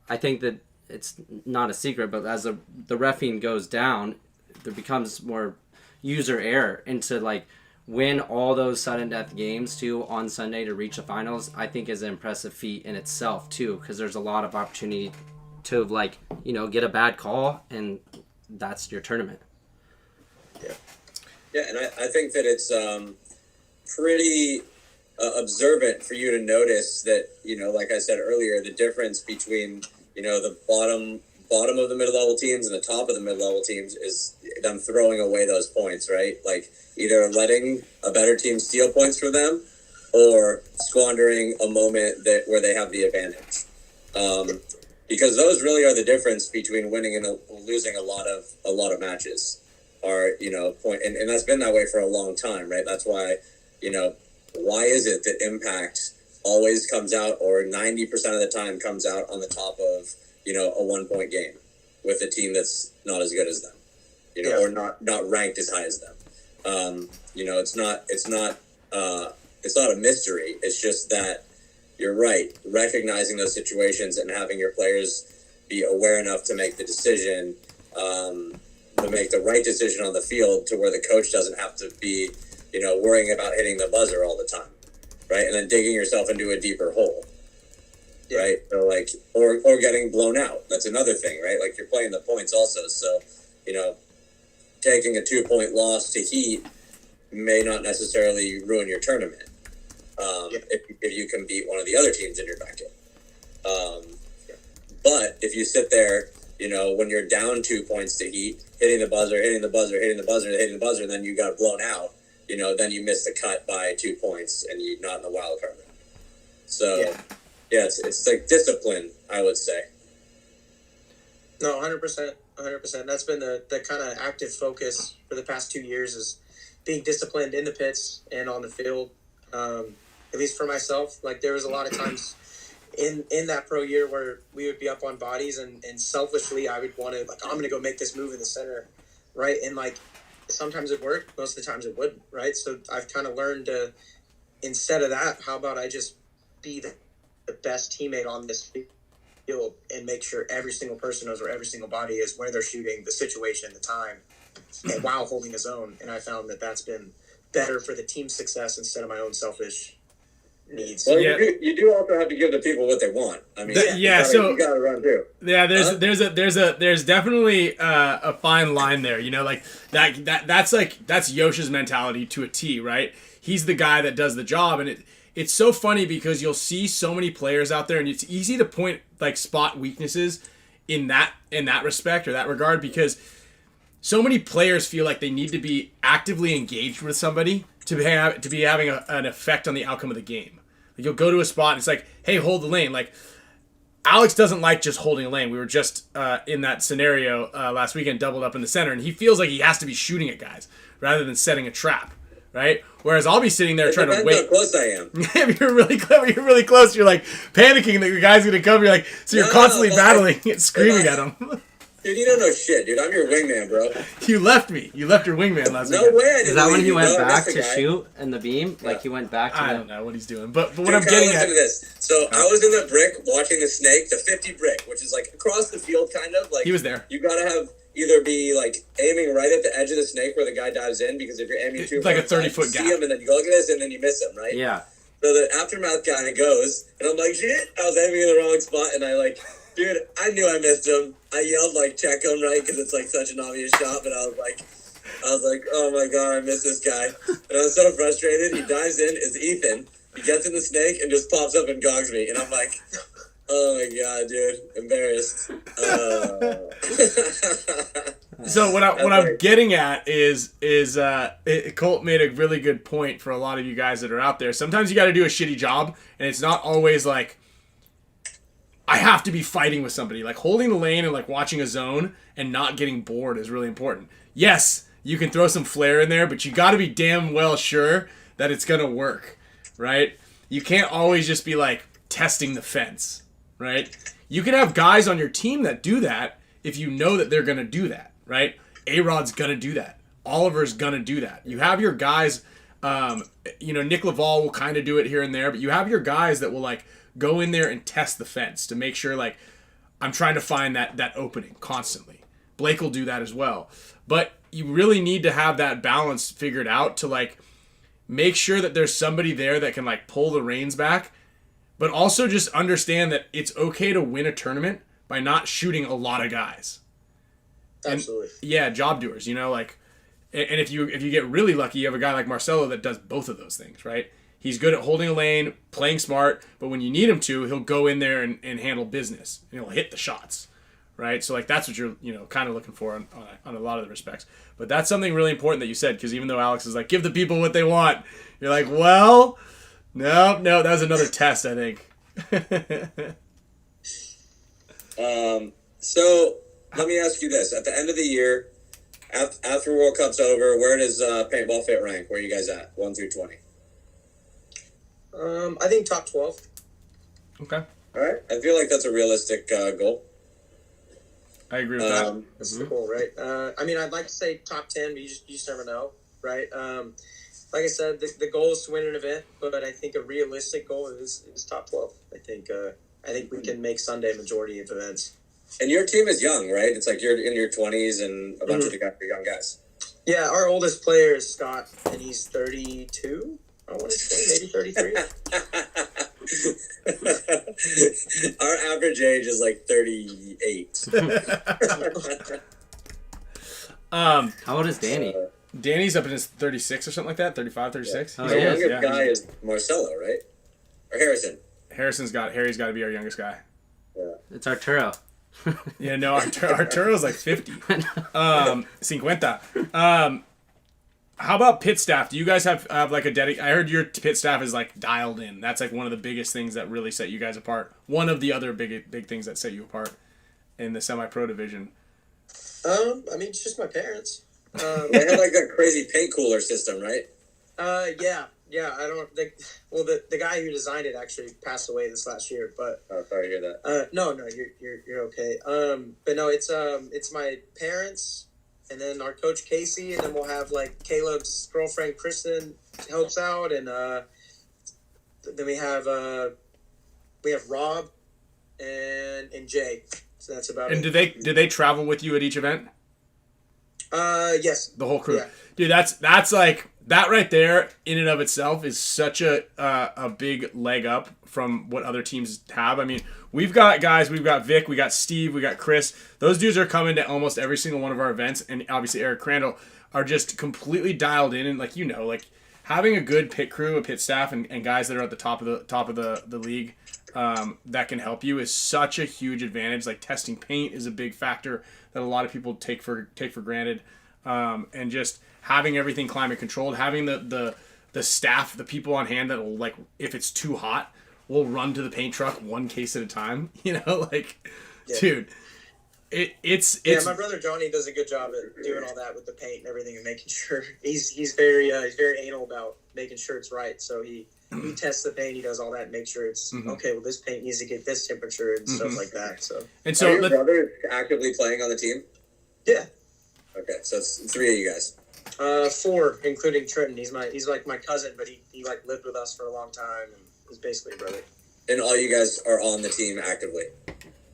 I think that it's not a secret, but as the reffing goes down, there becomes more user error, and to like win all those sudden death games too on Sunday to reach the finals, I think is an impressive feat in itself too, because there's a lot of opportunity to like, you know, get a bad call and that's your tournament. Yeah, and I think that it's pretty observant for you to notice that, you know, like I said earlier, the difference between, you know, the bottom of the mid-level teams and the top of the mid-level teams is them throwing away those points, right? Like either letting a better team steal points from them or squandering a moment where they have the advantage. Because those really are the difference between winning and losing a lot of matches. Are, you know, and that's been that way for a long time, right? That's why, you know, why is it that impact always comes out, or 90% of the time comes out on the top of, a 1-point game with a team that's not as good as them, or not ranked as high as them. It's not a mystery. It's just that you're right, recognizing those situations and having your players be aware enough to make the decision, to make the right decision on the field, to where the coach doesn't have to be, worrying about hitting the buzzer all the time, right? And then digging yourself into a deeper hole, right? So or getting blown out. That's another thing, right? Like, you're playing the points also. So, taking a 2-point loss to Heat may not necessarily ruin your tournament. If you can beat one of the other teams in your bracket. But if you sit there, when you're down 2 points to Heat, hitting the buzzer, and then you got blown out, then you miss the cut by 2 points and you're not in the wild card. So, it's like discipline, I would say. No, 100%. 100%. That's been the kind of active focus for the past 2 years, is being disciplined in the pits and on the field. At least for myself, like, there was a lot of times in that pro year where we would be up on bodies, and selfishly I would want to, like, I'm going to go make this move in the center, right? And, like, sometimes it worked, most of the times it wouldn't, right? So I've kind of learned to, instead of that, how about I just be the best teammate on this field and make sure every single person knows where every single body is, where they're shooting, the situation, the time, and while holding his own. And I found that that's been better for the team's success instead of my own selfish needs. Well, you do also have to give the people what they want. I mean, you gotta run too. Yeah, there's definitely a fine line there. Like that's Yosha's mentality to a T, right? He's the guy that does the job, and it's so funny because you'll see so many players out there, and it's easy to point, like, spot weaknesses in that respect or that regard, because so many players feel like they need to be actively engaged with somebody to be having an effect on the outcome of the game. Like, you'll go to a spot and it's like, hey, hold the lane. Like, Alex doesn't like just holding a lane. We were just in that scenario last weekend, doubled up in the center, and he feels like he has to be shooting at guys rather than setting a trap, right? Whereas I'll be sitting there trying to wait. How close I am. If you're really close, you're like panicking that your guy's gonna come. You're like, so you're constantly battling and screaming at him. Dude, you don't know shit, dude. I'm your wingman, bro. You left me. You left your wingman last week. No way I didn't. Is that when he leave. went No, back to guy. shoot in the beam? Like, he went back to I the... don't know what he's doing. But what Dude, I'm getting listen at... to this. So I was in the brick watching the snake, the 50 brick, which is like across the field, kind of. Like, He was there. You gotta have either be like aiming right at the edge of the snake where the guy dives in, because if you're aiming too like far, a 30-foot you gap. see him and then you go like this and then you miss him, right? Yeah. So the aftermath kind of goes, and I'm like, shit, I was aiming in the wrong spot, and I like, dude, I knew I missed him. I yelled like, check him, right, because it's like such an obvious shot, but I was like, oh my god, I missed this guy, and I was so frustrated. He dives in, it's Ethan. He gets in the snake and just pops up and gogs me, and I'm like, oh my god, dude, embarrassed. So what I'm getting at is Colt made a really good point for a lot of you guys that are out there. Sometimes you got to do a shitty job, and it's not always like I have to be fighting with somebody. Like, holding the lane and like watching a zone and not getting bored is really important. Yes, you can throw some flair in there, but you got to be damn well sure that it's gonna work, right? You can't always just be like testing the fence, right? You can have guys on your team that do that if you know that they're gonna do that. Right? A-Rod's gonna do that. Oliver's gonna do that. You have your guys, Nick Laval will kind of do it here and there, but you have your guys that will like go in there and test the fence to make sure, like, I'm trying to find that opening constantly. Blake will do that as well. But you really need to have that balance figured out to like make sure that there's somebody there that can like pull the reins back, but also just understand that it's okay to win a tournament by not shooting a lot of guys. Absolutely. Yeah, job doers, like, and if you get really lucky, you have a guy like Marcelo that does both of those things, right? He's good at holding a lane, playing smart, but when you need him to, he'll go in there and handle business, and he'll hit the shots, right? So like that's what you're kind of looking for on a lot of the respects. But that's something really important that you said, because even though Alex is like, give the people what they want, you're like, well, no, that was another test, I think. So let me ask you this: at the end of the year, after World Cup's over, where does Paintball Fit rank? Where are you guys at? 1 through 20. I think top 12. Okay. All right. I feel like that's a realistic goal. I agree with that. That's the goal, right? I mean, I'd like to say top 10, but you just never know, right? Like I said, the goal is to win an event, but I think a realistic goal is top 12. I think we can make Sunday majority of events. And your team is young, right? It's like you're in your 20s, and a bunch of the guys are young guys. Yeah, our oldest player is Scott, and he's 32. I want to say maybe 33. Our average age is like 38. How old is Danny? Danny's up in his 36 or something like that, 35, 36. Yeah. The yes, youngest guy is Marcelo, right? Or Harrison. Harry's got to be our youngest guy. Yeah. It's Arturo. Yeah, no, Arturo's like 50. 50. How about pit staff? Do you guys have like a I heard your pit staff is like dialed in. That's like one of the biggest things that really set you guys apart. One of the other big things that set you apart in the semi-pro division. I mean, it's just my parents. They have like a crazy paint cooler system, right? Yeah. I don't think. Well, the guy who designed it actually passed away this last year. But Sorry to hear that. no, you're okay. But no, it's my parents, and then our coach Casey, and then we'll have like Caleb's girlfriend Kristen helps out, and then we have Rob and Jay. So that's about it. And do they travel with you at each event? Yes. The whole crew. Yeah. Dude, that's like that right there in and of itself is such a big leg up from what other teams have. I mean, we've got guys, we've got Vic, we got Steve, we got Chris. Those dudes are coming to almost every single one of our events, and obviously Eric Crandall are just completely dialed in, and like having a good pit crew, a pit staff, and guys that are at the top of the league that can help you is such a huge advantage. Like testing paint is a big factor that a lot of people take for granted, and just having everything climate controlled, having the staff, the people on hand that will, like, if it's too hot, will run to the paint truck one case at a time. Dude, it's my brother Johnny does a good job at doing all that with the paint and everything, and making sure he's very anal about making sure it's right. So he tests the paint, he does all that, and makes sure it's okay. Well, this paint needs to get this temperature and stuff like that. So and so are your brothers actively playing on the team? Yeah. Okay, so it's 3 of you guys. 4, including Trenton. He's like my cousin, but he like lived with us for a long time, and he's basically a brother. And all you guys are on the team actively?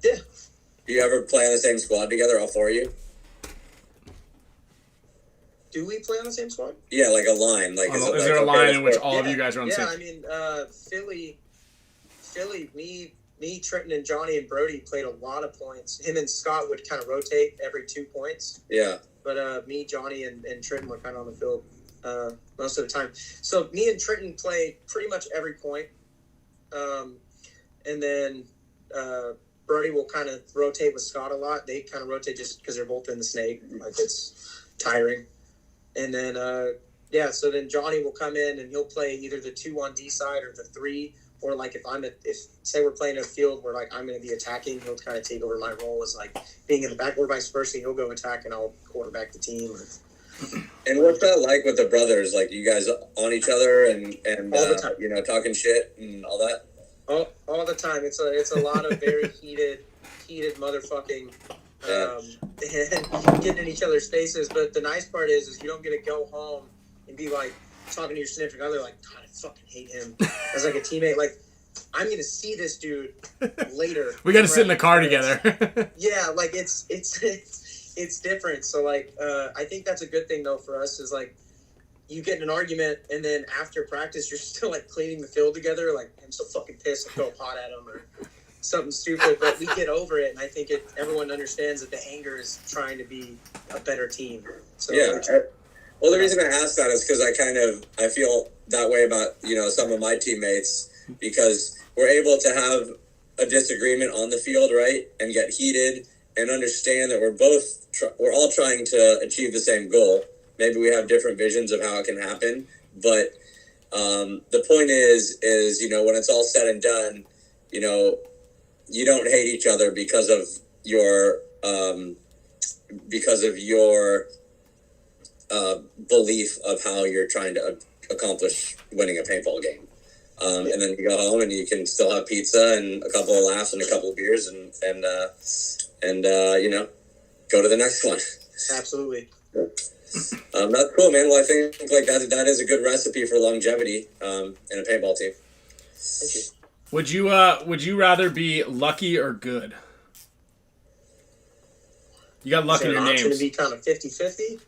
Yeah. Do you ever play on the same squad together, all 4 of you? Do we play on the same squad? Yeah, like a line. Like, is there a line in which all of you guys are on the same? Yeah, I mean, Philly, me, Trenton, and Johnny and Brody played a lot of points. Him and Scott would kind of rotate every 2 points. Yeah. But me, Johnny, and Trenton were kind of on the field most of the time. So me and Trenton play pretty much every point. And then Brody will kind of rotate with Scott a lot. They kind of rotate just because they're both in the snake. Like, it's tiring. And then, so then Johnny will come in and he'll play either the 2 on D side or the 3. Or like if say we're playing a field where like I'm going to be attacking, he'll kind of take over my role as like being in the back, or vice versa. He'll go attack and I'll quarterback the team. And what's that like with the brothers? Like, you guys on each other and all the time. Talking shit and all that? All the time. It's a lot of very heated motherfucking and getting in each other's faces. But the nice part is you don't get to go home and be like talking to your significant other like, God, I fucking hate him as like a teammate. Like, I'm gonna see this dude later. We got to sit in the car together. Yeah, like it's different. So like, I think that's a good thing though for us is like, you get in an argument and then after practice you're still like cleaning the field together. Like, I'm so fucking pissed, I throw a pot at him or something stupid, but we get over it, and I think everyone understands that the anger is trying to be a better team. So yeah. Well, the reason I ask that is because I feel that way about, some of my teammates, because we're able to have a disagreement on the field, right, and get heated and understand that we're all trying to achieve the same goal. Maybe we have different visions of how it can happen, but the point is when it's all said and done, you don't hate each other because of your belief of how you're trying to accomplish winning a paintball game. And then you go home and you can still have pizza and a couple of laughs and a couple of beers and you know, go to the next one. Absolutely. That's cool, man. Well, I think like that is a good recipe for longevity in a paintball team. Thank you. Would you rather be lucky or good? You got luck in your It's going names. to be kind of 50-50.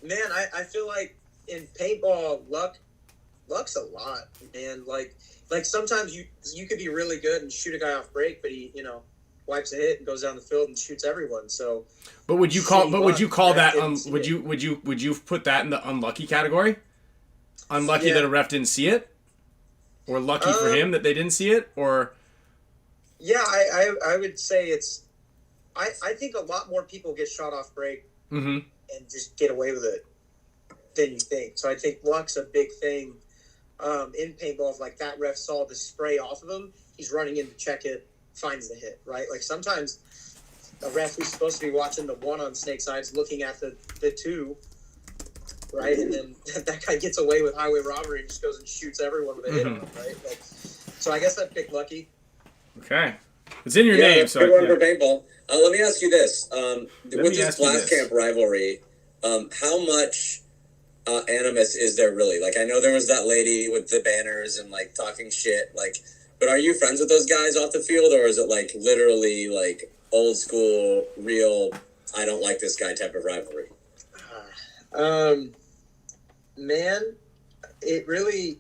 Man, I feel like in paintball, luck's a lot, man. Like sometimes you could be really good and shoot a guy off break, but he, you know, wipes a hit and goes down the field and shoots everyone. So, But would you call that ref would you put that in the unlucky category? Unlucky Yeah. that a ref didn't see it? Or lucky for him that they didn't see it? Or yeah, I would say it's. I think a lot more people get shot off break mm-hmm. and just get away with it than you think. So I think luck's a big thing in paintball. If like that ref saw the spray off of him, he's running in to check it, finds the hit, right? Like sometimes a ref who's supposed to be watching the one on snake side's looking at the two, right? And then that guy gets away with highway robbery and just goes and shoots everyone with a hit on him, right? Like, so I guess I'd pick lucky. Okay. It's in your Yeah, name, that's a so good one yeah. for paintball. Let me ask you this: me with this ask you Blast this. Camp rivalry, how much animus is there really? Like, I know there was that lady with the banners and like talking shit. Like, but are you friends with those guys off the field, or is it like literally like old school, real? I don't like this guy type of rivalry. Man, it really.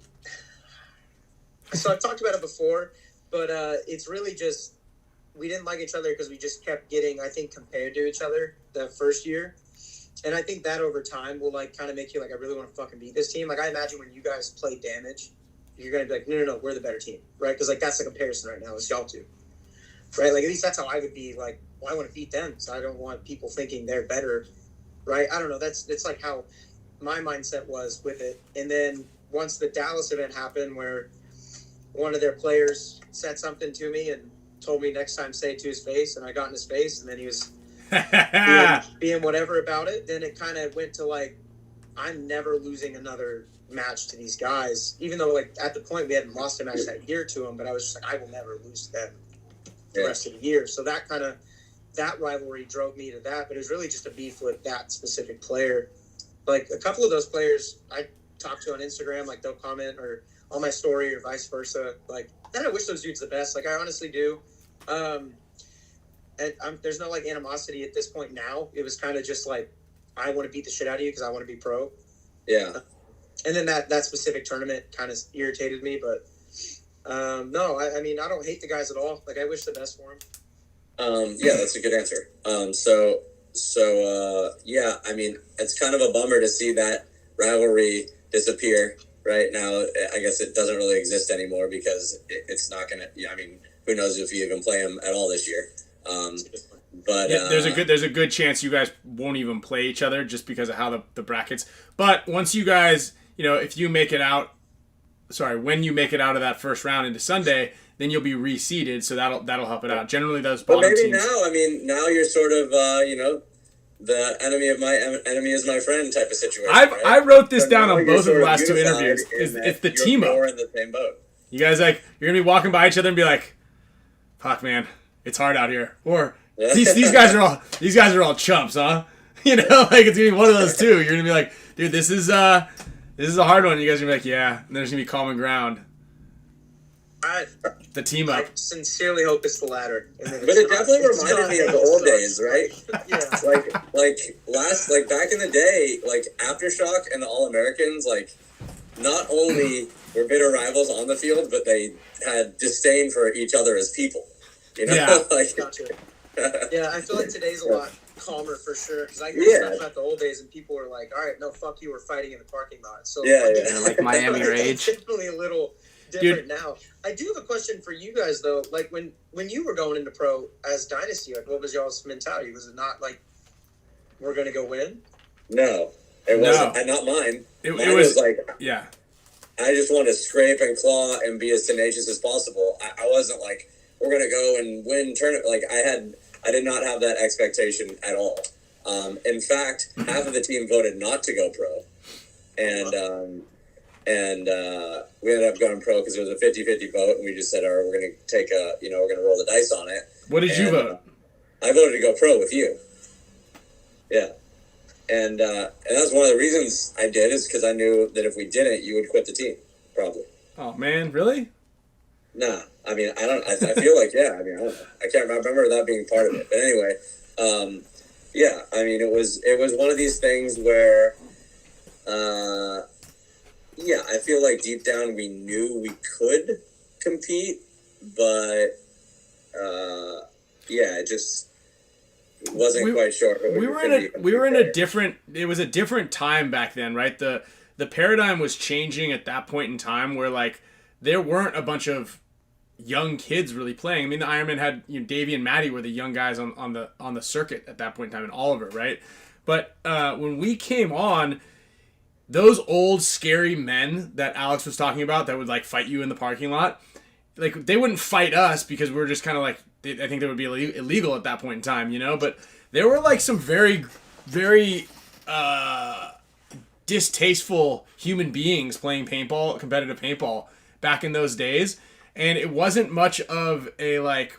So I've talked about it before, but it's really just we didn't like each other because we just kept getting, I think, compared to each other the first year, and I think that over time will like kind of make you like I really want to fucking beat this team. Like I imagine when you guys play damage, you're gonna be like, no, we're the better team, right? Because like that's the comparison right now is y'all two, right? Like at least that's how I would be. Like, well, I want to beat them, so I don't want people thinking they're better, right? I don't know. It's like how my mindset was with it. And then once the Dallas event happened where one of their players said something to me and told me next time say it to his face, and I got in his face, and then he was being whatever about it, then it kind of went to like, I'm never losing another match to these guys, even though like at the point we hadn't lost a match that year to them, but I was just like, I will never lose to them the rest of the year. So that rivalry drove me to that, but it was really just a beef with that specific player. Like a couple of those players I talk to on Instagram, like they'll comment or on my story or vice versa. Like, then I wish those dudes the best. Like I honestly do. And there's no like animosity at this point now. It was kind of just like, I want to beat the shit out of you because I want to be pro. Yeah. And then that specific tournament kind of irritated me, but no, I mean, I don't hate the guys at all. Like I wish the best for them. Yeah, that's a good answer. Yeah, I mean, it's kind of a bummer to see that rivalry disappear right now. I guess it doesn't really exist anymore because it's not going to, yeah, I mean, who knows if you even play them at all this year. But yeah, there's a good chance you guys won't even play each other just because of how the brackets. But once you guys, if you make it out, when you make it out of that first round into Sunday, then you'll be reseeded, so that'll help it out. Generally, those bottom maybe teams. now you're sort of the enemy of my enemy is my friend type of situation. I wrote this down on both of the sort of last two unified interviews. in that It's the you're team up. more in the same boat. You guys you're gonna be walking by each other and be like, "Fuck, man, it's hard out here." Or these guys are all chumps, huh? Like it's gonna be one of those two. You're gonna be like, "Dude, this is a hard one." You guys are gonna be like, "Yeah," and there's gonna be common ground. The team up. I sincerely hope it's the latter. But it definitely reminded me of the old days, right? Yeah. Like back in the day, like Aftershock and the All-Americans, like not only were bitter rivals on the field, but they had disdain for each other as people. Yeah. Gotcha. Yeah, I feel like today's a lot calmer for sure. Because I hear stuff about the old days, and people were like, "All right, no, fuck you, we're fighting in the parking lot." So like Miami Rage. It's definitely a little different now. I do have a question for you guys though. Like when you were going into pro as Dynasty, like what was y'all's mentality? Was it not like we're gonna go win? No, it wasn't. And not mine. It was like yeah. I just wanted to scrape and claw and be as tenacious as possible. I wasn't like we're gonna go and win tournament. Like I did not have that expectation at all. In fact, half of the team voted not to go pro, and And we ended up going pro because it was a 50-50 vote, and we just said, all right, we're going to take we're going to roll the dice on it. What did you vote? I voted to go pro with you. Yeah. And that's one of the reasons I did, is because I knew that if we didn't, you would quit the team, probably. Oh, man, really? Nah, I mean, I feel like, yeah, I mean, I don't know. I can't remember that being part of it. But anyway, yeah, I mean, it was one of these things where, yeah, I feel like deep down we knew we could compete, but, yeah, it just wasn't quite sure. We were in a different, it was a different time back then, right? The paradigm was changing at that point in time where, like, there weren't a bunch of young kids really playing. I mean, the Ironman had, Davey and Maddie were the young guys on the circuit at that point in time, and Oliver, right? But when we came on, those old scary men that Alex was talking about that would like fight you in the parking lot, like they wouldn't fight us because we were just kind of like, I think they would be illegal at that point in time, but there were like some very, very distasteful human beings playing paintball, competitive paintball back in those days. And it wasn't much of a, like,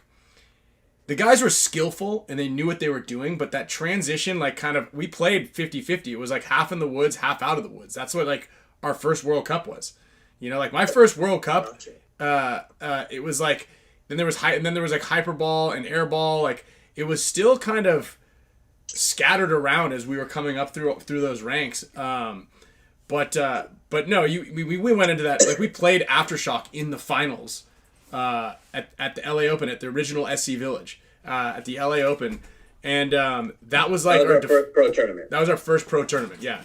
the guys were skillful and they knew what they were doing, but that transition, like, kind of, we played 50-50. It was like half in the woods, half out of the woods. That's what, like, our first World Cup was. Like, my first World Cup, it was like, then there was like hyperball and airball. Like, it was still kind of scattered around as we were coming up through those ranks. But no, we went into that, like, we played Aftershock in the finals at the LA Open, at the original SC Village, at the LA Open, and that was like our first pro tournament. That was our first pro tournament, yeah.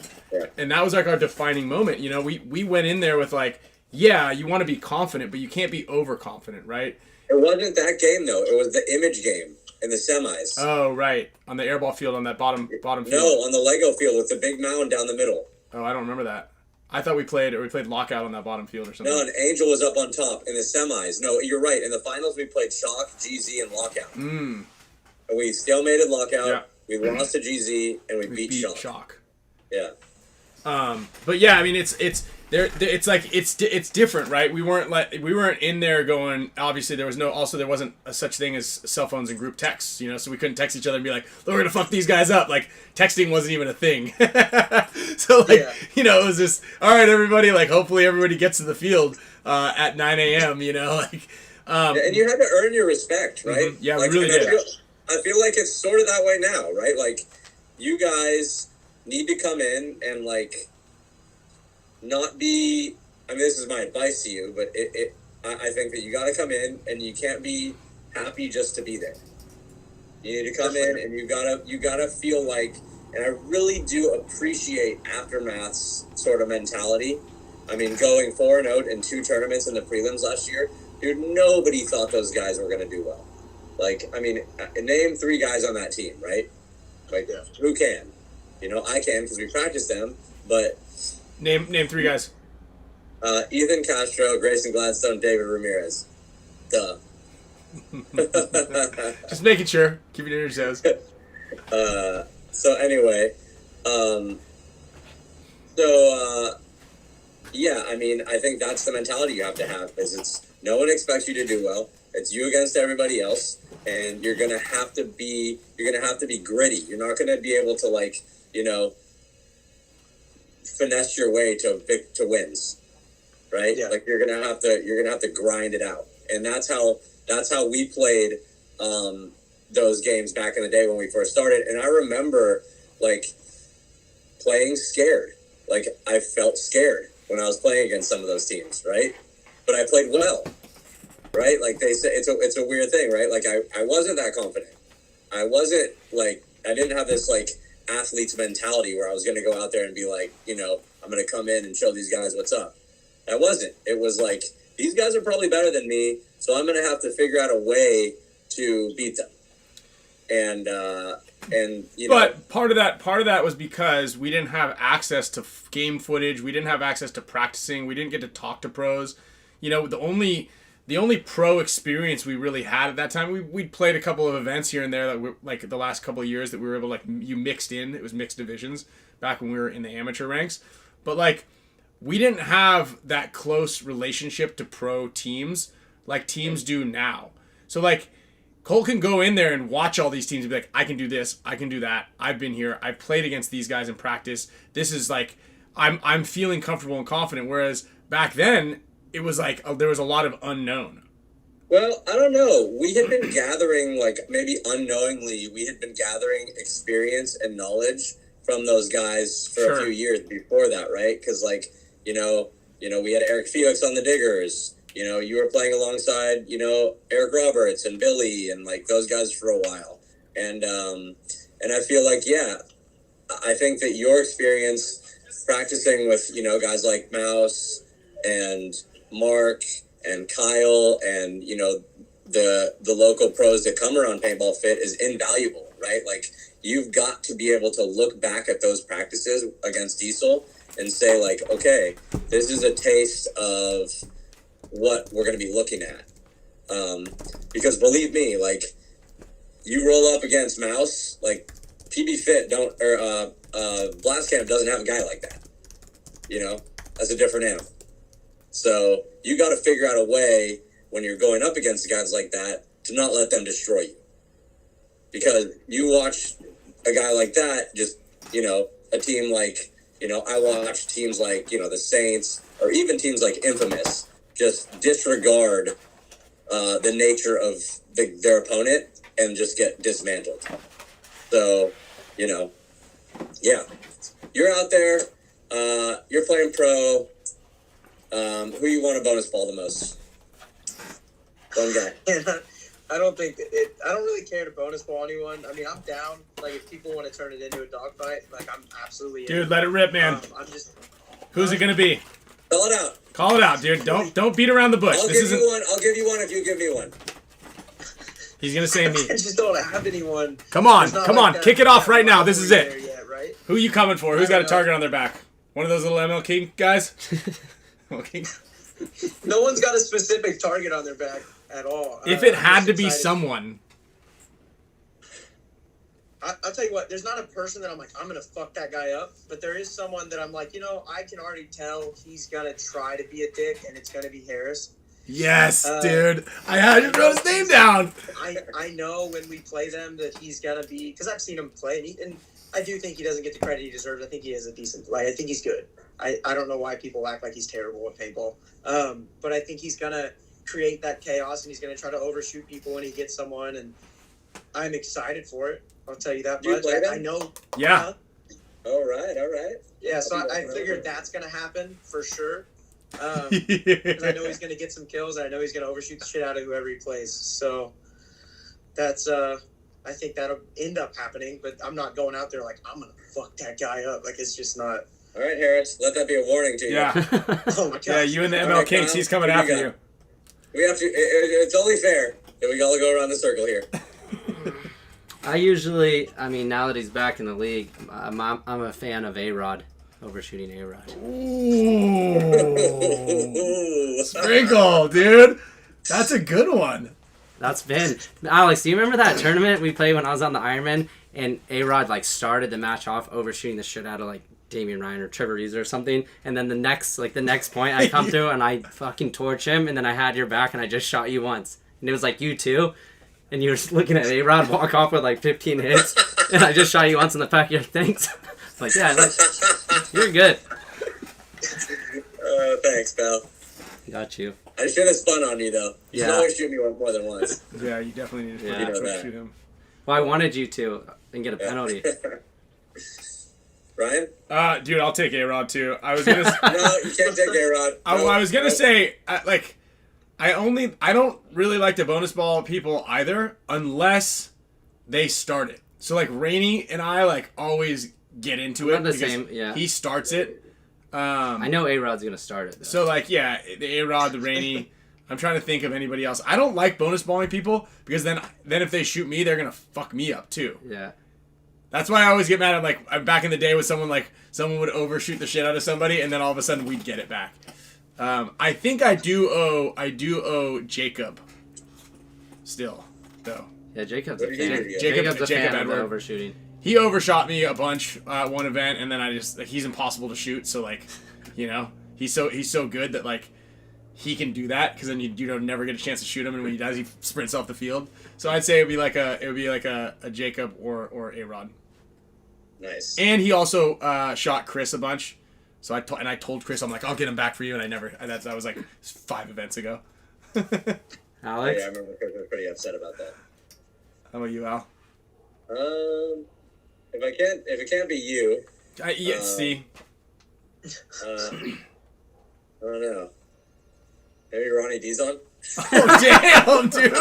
And that was like our defining moment. We went in there with like, yeah, you want to be confident, but you can't be overconfident, right? It wasn't that game though. It was the image game in the semis. Oh, right, on the airball field, on that bottom field. No, on the Lego field with the big mound down the middle. Oh, I don't remember that. I thought we played Lockout on that bottom field or something. No, and Angel was up on top in the semis. No, you're right. In the finals, we played Shock, GZ, and Lockout. And we stalemated Lockout. Yeah. We lost to GZ, and we beat Shock. Yeah. But yeah, I mean, it's different, right? We weren't in there going. Obviously, there wasn't a such thing as cell phones and group texts, so we couldn't text each other and be like, "We're gonna fuck these guys up." Like, texting wasn't even a thing. So like, it was just, all right, everybody. Like, hopefully everybody gets to the field at 9 a.m. Like, and you had to earn your respect, right? Yeah, like, we really did. I feel like it's sort of that way now, right? Like, you guys need to come in and like not be. I mean, this is my advice to you, but I think that you got to come in and you can't be happy just to be there. You need to come in and you gotta feel like, and I really do appreciate Aftermath's sort of mentality. I mean, going 4-0 in 2 tournaments in the prelims last year, dude, nobody thought those guys were going to do well. Like, I mean, name 3 guys on that team, right? Like, who can? I can because we practice them, but... Name 3 guys. Ethan Castro, Grayson Gladstone, David Ramirez. Duh. Just making sure. Keep it in your toes. So anyway, yeah, I mean, I think that's the mentality you have to have, is it's no one expects you to do well. It's you against everybody else, and you're gonna have to be gritty. You're not gonna be able to, like, finesse your way to wins, right? Yeah. Like, you're gonna have to grind it out, and that's how we played those games back in the day when we first started. And I remember, like, playing scared. Like, I felt scared when I was playing against some of those teams, right? But I played well, right? Like, they say it's a weird thing, right? Like, I wasn't that confident. I wasn't, like, I didn't have this, like, athlete's mentality where I was going to go out there and be like, I'm going to come in and show these guys what's up. I wasn't. It was like, these guys are probably better than me, so I'm going to have to figure out a way to beat them. And But part of that was because we didn't have access to game footage. We didn't have access to practicing. We didn't get to talk to pros. The only pro experience we really had at that time, we played a couple of events here and there that were like the last couple of years that we were able to, like, you mixed in. It was mixed divisions back when we were in the amateur ranks. But, like, we didn't have that close relationship to pro teams like teams do now. So like Colt can go in there and watch all these teams and be like, I can do this, I can do that. I've been here. I've played against these guys in practice. This is like, I'm feeling comfortable and confident. Whereas back then, it was like there was a lot of unknown. Well, I don't know. We had been gathering, like, maybe unknowingly, we had been gathering experience and knowledge from those guys for a few years before that, right? Because, like, you know, we had Eric Felix on the Diggers. You know, you were playing alongside, you know, Eric Roberts and Billy and, like, those guys for a while. And I feel like, yeah, I think that your experience practicing with, you know, guys like Mouse and Mark and Kyle and, you know, the local pros that come around Paintball Fit is invaluable, right? Like, you've got to be able to look back at those practices against Diesel and say, like, okay, this is a taste of what we're going to be looking at. Because believe me, like, you roll up against Mouse, like, PB Fit Blast Camp doesn't have a guy like that. You know, that's a different animal. So you got to figure out a way when you're going up against guys like that to not let them destroy you. Because you watch a guy like that, just, you know, a team like, you know, I watch teams like, you know, the Saints or even teams like Infamous just disregard the nature of their opponent and just get dismantled. So, you know, yeah, you're out there, you're playing pro. Who you want to bonus ball the most? One guy. I don't really care to bonus ball anyone. I mean, I'm down. Like, if people want to turn it into a dogfight, like, I'm absolutely Dude, in. let it rip, man. Who's it gonna be? Call it out. Call it out, dude. Don't beat around the bush. I'll give you one if you give me one. He's gonna say me. I just don't have anyone. Come on. Kick it off right now. This is it. Yet, right? Who you coming for? Who's got a target on their back? One of those little ML King guys? Okay. No one's got a specific target on their back at all. If it had to be excited. someone. I'll tell you what, there's not a person that I'm like, I'm going to fuck that guy up. But there is someone that I'm like, you know, I can already tell he's going to try to be a dick, and it's going to be Harris. Yes, dude. I had to throw his name down. I know when we play them that he's going to be, because I've seen him play, and I do think he doesn't get the credit he deserves. I think he is a decent, like, I think he's good. I don't know why people act like he's terrible at paintball. But I think he's going to create that chaos, and he's going to try to overshoot people when he gets someone, and I'm excited for it. I'll tell you that much. I know. Yeah. All right. Yeah, so I figured that's going to happen for sure. Because I know he's going to get some kills, and I know he's going to overshoot the shit out of whoever he plays. So that's, I think that'll end up happening, but I'm not going out there like, I'm going to fuck that guy up. Like, it's just not. All right, Harris, let that be a warning to you. Yeah. Oh, my God. Yeah, you and the ML Kings, he's coming after you. We have to, it's only fair that we all go around the circle here. Now that he's back in the league, I'm a fan of A-Rod, overshooting A-Rod. Ooh. Sprinkle, dude. That's a good one. That's been... Alex, do you remember that tournament we played when I was on the Ironman, and A-Rod, like, started the match off overshooting the shit out of, like, Damian Ryan or Trevor Reeser or something, and then the next point I come through and I fucking torch him, and then I had your back and I just shot you once. And it was like you too. And you were just looking at A-Rod walk off with like 15 hits, and I just shot you once in the back. You're like, thanks. Like, yeah, like, you're good. Thanks, pal. Got you. I should have spun on you, though. You should always shoot me more than once. Yeah, you definitely need to shoot him. Well, I wanted you to and get a penalty. Ryan? Dude, I'll take A-Rod too. I was gonna. No, you can't take A-Rod. I was gonna say, I don't really like to bonus ball people either, unless they start it. So like Rainey and I like always get into it the because same, yeah. he starts it. I know A-Rod's gonna start it though. So like, yeah, the A-Rod, the Rainey. I'm trying to think of anybody else. I don't like bonus balling people because then if they shoot me, they're gonna fuck me up too. Yeah. That's why I always get mad at, like, back in the day with someone would overshoot the shit out of somebody, and then all of a sudden we'd get it back. I think I do owe Jacob still, though. Yeah, Jacob's a fan. Jacob's a fan of the Edward. overshooting. He overshot me a bunch at one event, and then he's impossible to shoot, so, like, you know, He's so good that like he can do that because then you don't never get a chance to shoot him, and when he does, he sprints off the field. So I'd say it would be like a Jacob or a Rod. Nice. And he also shot Chris a bunch. So I told Chris, I'm like, I'll get him back for you, and I never. That was like 5 events ago. Alex? Yeah, I remember Chris was pretty upset about that. How about you, Al? If it can't be you, see. I don't know. Maybe Ronnie Dizon? Oh, damn, dude.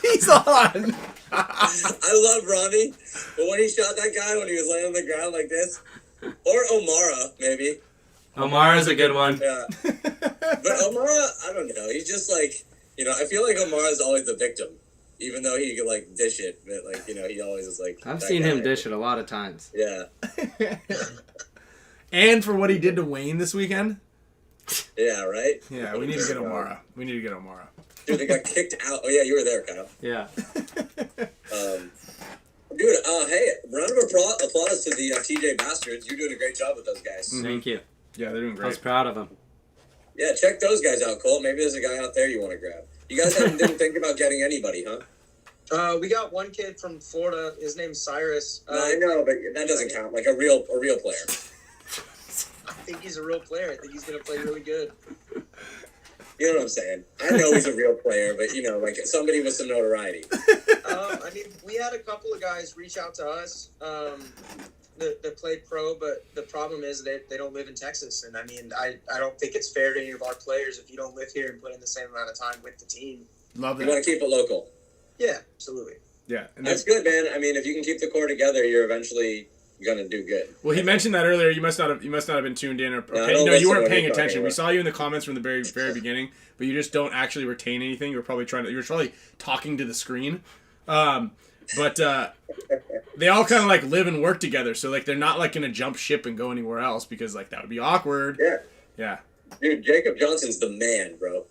He's on. I love Ronnie, but when he shot that guy when he was laying on the ground like this, or Omara, maybe. Omara's a good one. Yeah. But Omara, I don't know. He's just like, I feel like Omara's always the victim, even though he could, like, dish it. But, like, he always is like. I've seen him dish it a lot of times. Yeah. And for what he did to Wayne this weekend. Yeah, right? Yeah, we need to get Omara. Dude, they got kicked out. Oh, yeah, you were there, Kyle. Yeah. Dude, hey, round of applause to the TJ Bastards. You're doing a great job with those guys. Mm-hmm. Thank you. Yeah, they're doing I great. was proud of them. Yeah, check those guys out, Colt. Maybe there's a guy out there you want to grab. You guys didn't think about getting anybody, huh? We got one kid from Florida. His name's Cyrus. No, I know, but that doesn't count. Like a real player. I think he's a real player. I think he's going to play really good. You know what I'm saying? I know he's a real player, but, like somebody with some notoriety. We had a couple of guys reach out to us that played pro, but the problem is they don't live in Texas. And, I don't think it's fair to any of our players if you don't live here and put in the same amount of time with the team. Love that. You want to keep it local. Yeah, absolutely. Yeah. And that's good, man. If you can keep the core together, you're eventually gonna do good. Well, he mentioned that earlier. You must not have been tuned in, or you weren't paying attention. We saw you in the comments from the very beginning, but you just don't actually retain anything. You were probably talking to the screen. But they all kind of like live and work together, so like they're not like gonna jump ship and go anywhere else because like that would be awkward. Yeah. Yeah. Dude, Jacob Johnson's the man, bro.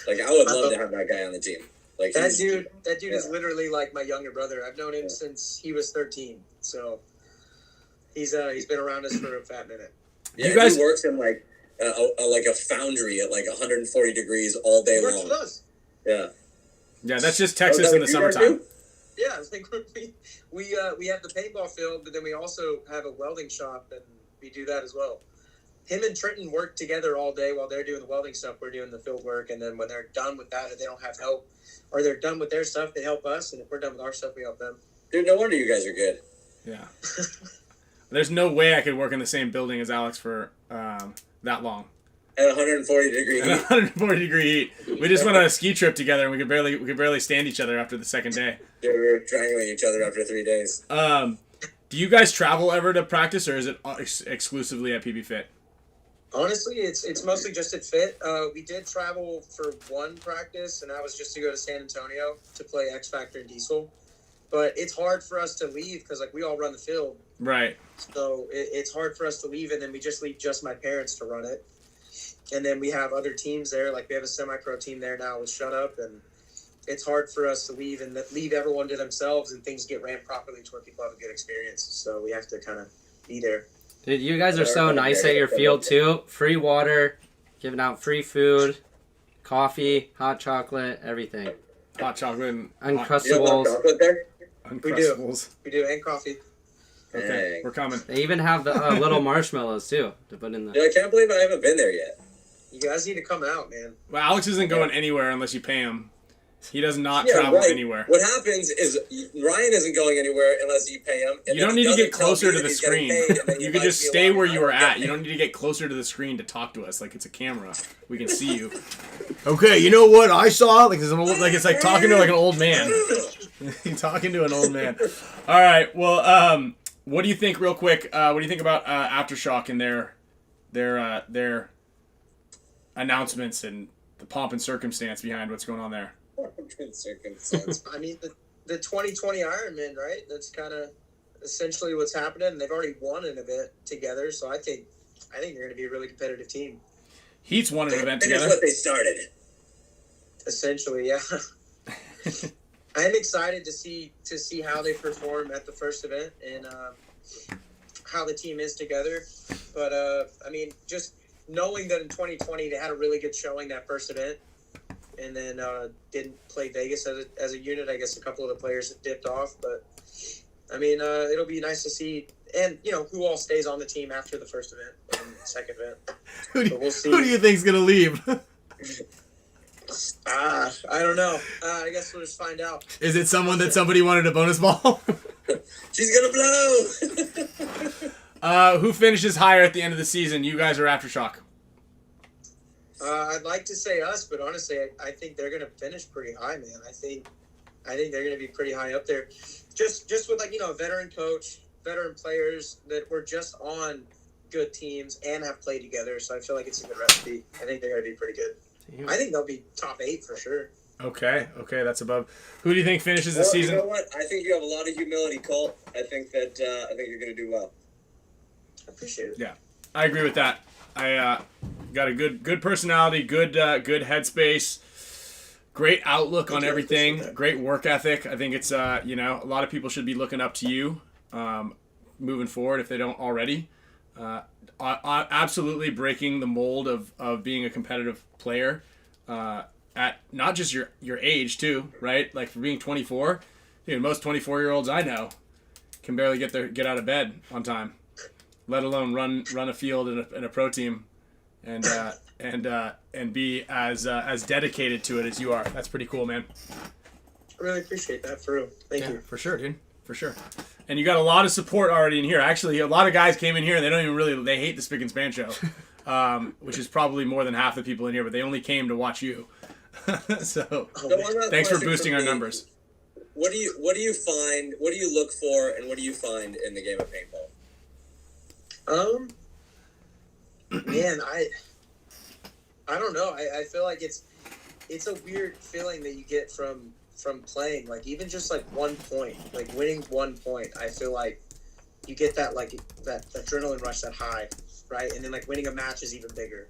Like I would love to have that guy on the team. Like that dude is literally like my younger brother. I've known him since he was 13. So he's been around us for a fat minute. Yeah, he works in like a foundry at like 140 degrees all day long. He does. Yeah. Yeah, that's just Texas in the summertime. Yeah, like we have the paintball field, but then we also have a welding shop, and we do that as well. Him and Trenton work together all day while they're doing the welding stuff. We're doing the field work, and then when they're done with that, and they don't have help, or they're done with their stuff, they help us, and if we're done with our stuff, we help them. Dude, no wonder you guys are good. Yeah. There's no way I could work in the same building as Alex for that long. At 140 degree heat. 140 degree heat. We just went on a ski trip together, and we could barely stand each other after the second day. Yeah, we were triangling each other after 3 days. Do you guys travel ever to practice, or is it exclusively at PB Fit? Honestly, it's mostly just at Fit. We did travel for one practice, and that was just to go to San Antonio to play X Factor and Diesel. But it's hard for us to leave because, like, we all run the field. Right. So it's hard for us to leave, and then we just leave just my parents to run it. And then we have other teams there. Like, we have a semi-pro team there now with Shut Up, and it's hard for us to leave and leave everyone to themselves, and things get ran properly to where people have a good experience. So we have to kind of be there. Dude, you guys are so nice at your field, too. Free water, giving out free food, coffee, hot chocolate, everything. Hot chocolate and Uncrustables. You have chocolate there? Uncrustables. We do, and coffee. Okay, Dang. we're coming. They even have the little marshmallows, too, to put in the... Dude, I can't believe I haven't been there yet. You guys need to come out, man. Well, Alex isn't going anywhere unless you pay him. He does not travel anywhere. What happens is Ryan isn't going anywhere unless you pay him. You don't need to get closer to the screen. You can just stay where you were at. You don't need to get closer to the screen to talk to us. Like, it's a camera. We can see you. Okay, you know what I saw? Like, it's like talking to like an old man. Talking to an old man. All right. Well, what do you think, real quick? What do you think about Aftershock and their announcements and the pomp and circumstance behind what's going on there? I mean, the 2020 Ironman, right? That's kind of essentially what's happening. They've already won an event together, so I think they're going to be a really competitive team. Heat's won an event That together. is what they started. Essentially, yeah. I'm excited to see how they perform at the first event and how the team is together. But I mean, just knowing that in 2020 they had a really good showing that first event, and then didn't play Vegas as a unit. I guess a couple of the players have dipped off, but I mean, it'll be nice to see, and who all stays on the team after the first event and the second event. We'll see. Who do you think's gonna leave? I don't know. I guess we'll just find out. Is it someone that somebody wanted a bonus ball? She's gonna blow. Who finishes higher at the end of the season? You guys or Aftershock? I'd like to say us, but honestly, I think they're gonna finish pretty high, man. I think they're gonna be pretty high up there. Just with a veteran coach, veteran players that were just on good teams and have played together. So I feel like it's a good recipe. I think they're gonna be pretty good. Damn. I think they'll be top 8 for sure. Okay, that's above. Who do you think finishes the season? You know what? I think you have a lot of humility, Colt. I think you're going to do well. I appreciate it. Yeah, I agree with that. I got a good personality, good headspace, great outlook on everything, great work ethic. I think it's a lot of people should be looking up to you moving forward if they don't already. Absolutely breaking the mold of being a competitive player at not just your age too, right? Like for being 24, dude, most 24-year-olds I know can barely get out of bed on time, let alone run a field in a pro team, and be as dedicated to it as you are. That's pretty cool, man. I really appreciate that, for real. Thank you. For sure, dude. For sure. And you got a lot of support already in here. Actually, a lot of guys came in here and they hate the Spick and Span show, which is probably more than half the people in here, but they only came to watch you. So thanks for boosting our numbers. What do you find? What do you look for, and what do you find in the game of paintball? Man, I don't know. I feel like it's a weird feeling that you get from playing, like even just like 1 point, like winning 1 point. I feel like you get that that adrenaline rush, that high, right? And then like winning a match is even bigger.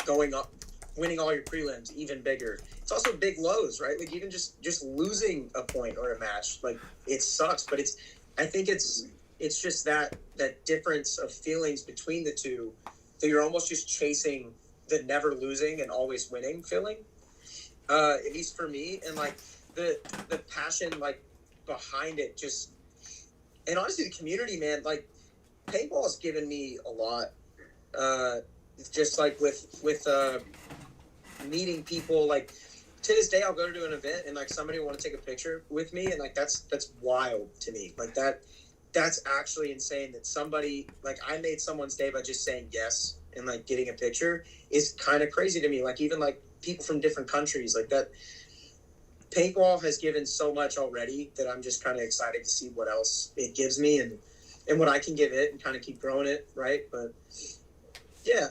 Going up, winning all your prelims, even bigger. It's also big lows, right? Like even just losing a point or a match, like it sucks, but I think it's just that difference of feelings between the two, that you're almost just chasing the never losing and always winning feeling. At least for me, and like the passion like behind it, just, and honestly the community, man, like paintball has given me a lot. Just like with meeting people, like to this day I'll go to an event and like somebody will want to take a picture with me, and like that's wild to me. Like that's actually insane that somebody, like I made someone's day by just saying yes and like getting a picture is kind of crazy to me. Like even like people from different countries, like that. Paintball has given so much already that I'm just kind of excited to see what else it gives me and what I can give it and kind of keep growing it, right? But yeah.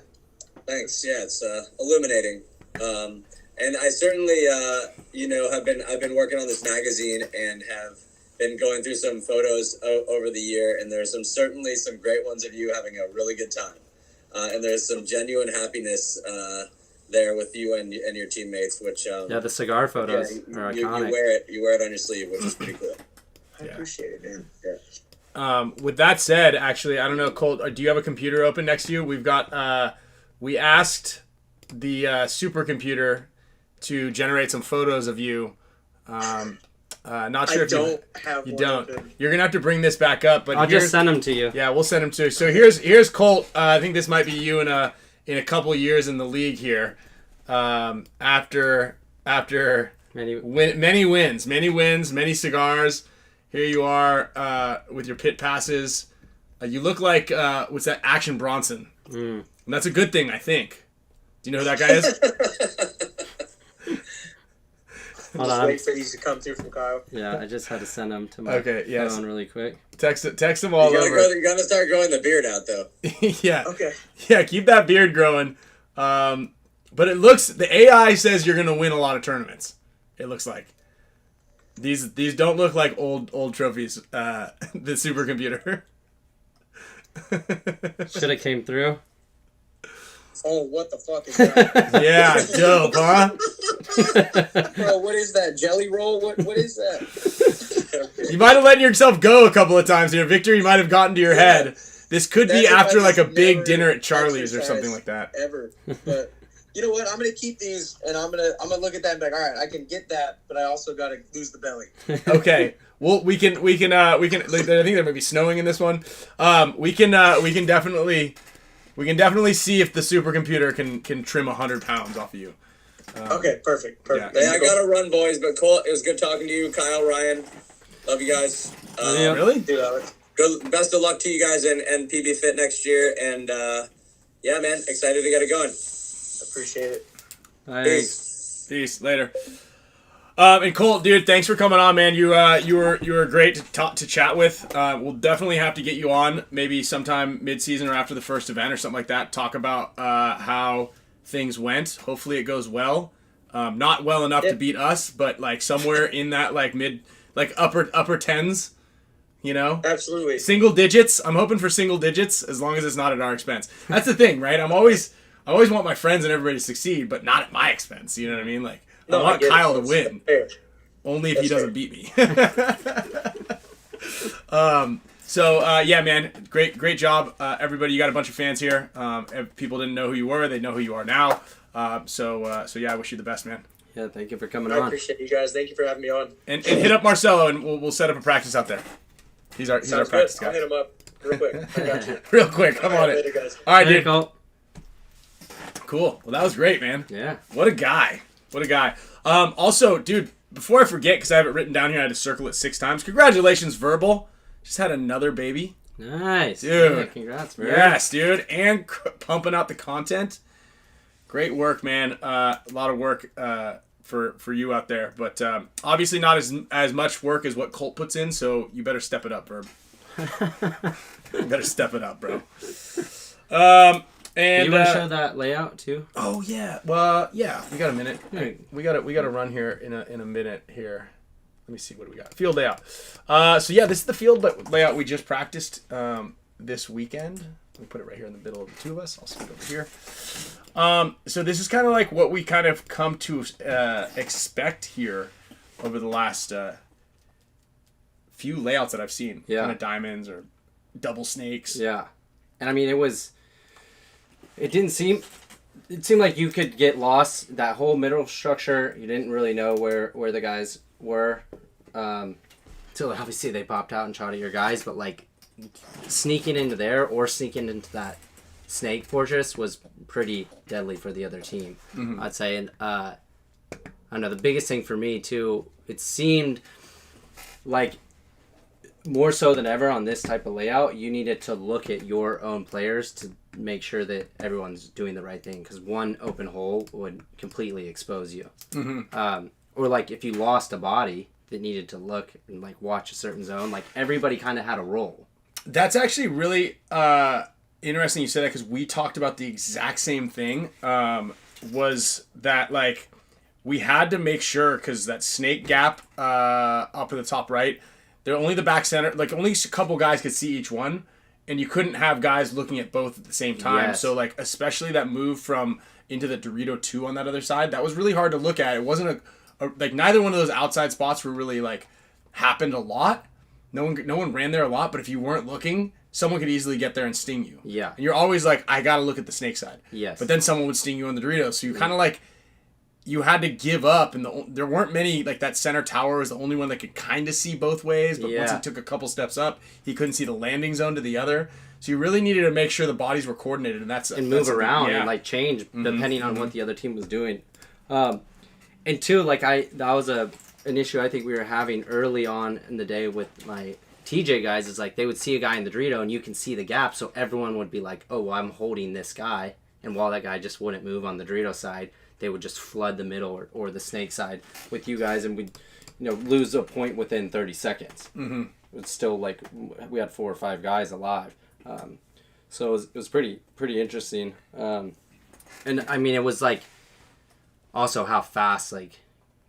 Thanks. Yeah, it's illuminating. And I certainly, I've been working on this magazine and have been going through some photos over the year, and there's certainly some great ones of you having a really good time. And there's some genuine happiness there with you and your teammates, which the cigar photos are iconic. You wear it on your sleeve, which is pretty cool. I appreciate it, man. Yeah. With that said, actually, I don't know, Colt, do you have a computer open next to you? We've got we asked the supercomputer to generate some photos of you. Not sure if you don't. Open. You're gonna have to bring this back up, but I'll just send them to you. Yeah, we'll send them to you. So here's Colt. I think this might be you in a couple years in the league here. After many wins, many cigars. Here you are with your pit passes. You look like what's that? Action Bronson. And that's a good thing, I think. Do you know who that guy is? Hold on. Wait for these to come through from Kyle. Yeah, I just had to send them to my phone really quick. Text them all over. You gotta start growing the beard out, though. Yeah. Okay. Yeah, keep that beard growing. But the AI says you're gonna win a lot of tournaments. It looks like. These don't look like old trophies. The supercomputer. Should have came through. Oh, what the fuck is that? Yeah, dope, huh? Bro, what is that? Jelly roll? What is that? You might have let yourself go a couple of times here. Victory might have gotten to your head. This could be That's if after I like a just big never dinner at Charlie's or something exercise like that. Ever. But you know what? I'm gonna keep these, and I'm gonna look at that and be like, all right, I can get that, but I also gotta lose the belly. Okay. Well, we can. Like, I think there might be snowing in this one. We can definitely see if the supercomputer can trim 100 pounds off of you. Okay, perfect. Yeah. Hey, I gotta run, boys. But Colt, it was good talking to you, Kyle, Ryan. Love you guys. Yeah. Really? Dude, Alex. Good. Best of luck to you guys and PB Fit next year. And yeah, man, excited to get it going. Appreciate it. Thanks. Peace. Later. And Colt, dude, thanks for coming on, man. You were great to chat with. We'll definitely have to get you on maybe sometime mid-season or after the first event or something like that. Talk about how things went. Hopefully it goes well. Not well enough to beat us, but like somewhere in that like mid, like upper tens. You know, Absolutely. single digits. I'm hoping for single digits as long as it's not at our expense. That's the thing, right? I always want my friends and everybody to succeed, but not at my expense. You know what I mean? Like I want Kyle to win, only if he doesn't beat me. Yeah, man, great job, everybody. You got a bunch of fans here. If people didn't know who you were, they know who you are now. So yeah, I wish you the best, man. Yeah, thank you for coming I on. appreciate you guys. Thank you for having me on. And hit up Marcelo, and we'll set up a practice out there. He's our Sounds practice good. I'll guy. hit him up real quick. I got you. Real quick, come on Later, it. guys. All right, Hey, dude. Colt. Cool. Well, that was great, man. Yeah. What a guy. What a guy. Also, dude, before I forget, because I have it written down here, I had to circle it 6 times. Congratulations, Verbal. Just had another baby. Nice. Dude. Yeah, congrats, bro. Yes, dude. And pumping out the content. Great work, man. A lot of work for you out there. But obviously not as much work as what Colt puts in, so you better step it up, Verb. You better step it up, bro. And you want to show that layout too? Oh yeah. Well, yeah. We got a minute. Yeah. We got to run here in a minute here. Let me see what do we got. Field layout. So yeah, this is the field layout we just practiced this weekend. Let me put it right here in the middle of the two of us. I'll scoot over here. So this is kind of like what we kind of come to expect here over the last few layouts that I've seen. Yeah. Kind of diamonds or double snakes. Yeah. And I mean, it seemed like you could get lost. That whole middle structure, you didn't really know where the guys were. Until obviously they popped out and shot at your guys, but like sneaking into there or sneaking into that snake fortress was pretty deadly for the other team, I'd say. And I don't know, the biggest thing for me too, it seemed like more so than ever on this type of layout, you needed to look at your own players to make sure that everyone's doing the right thing, because one open hole would completely expose you. Or like if you lost a body that needed to look and like watch a certain zone, like everybody kind of had a role. That's actually really interesting you said that, because we talked about the exact same thing. Was that like we had to make sure, because that snake gap up at the top right, they're only the back center, like only a couple guys could see each one, and you couldn't have guys looking at both at the same time. Yes. So like especially that move from into the Dorito 2 on that other side, that was really hard to look at. It wasn't like neither one of those outside spots were really like happened a lot. No one ran there a lot, but if you weren't looking, someone could easily get there and sting you. Yeah. And you're always like, I gotta look at the snake side. Yes. But then someone would sting you on the Doritos, so you kind of like, you had to give up, and there weren't many, like that center tower was the only one that could kind of see both ways, but once he took a couple steps up, he couldn't see the landing zone to the other. So you really needed to make sure the bodies were coordinated, and move around and like change depending on what the other team was doing. And two, like that was an issue I think we were having early on in the day with my TJ guys, is like they would see a guy in the Dorito and you can see the gap, so everyone would be like, oh, well, I'm holding this guy, and while that guy just wouldn't move on the Dorito side, they would just flood the middle or the snake side with you guys, and we'd lose a point within 30 seconds. It's still like we had 4 or 5 guys alive. So it was pretty interesting. And I mean, it was like also how fast, like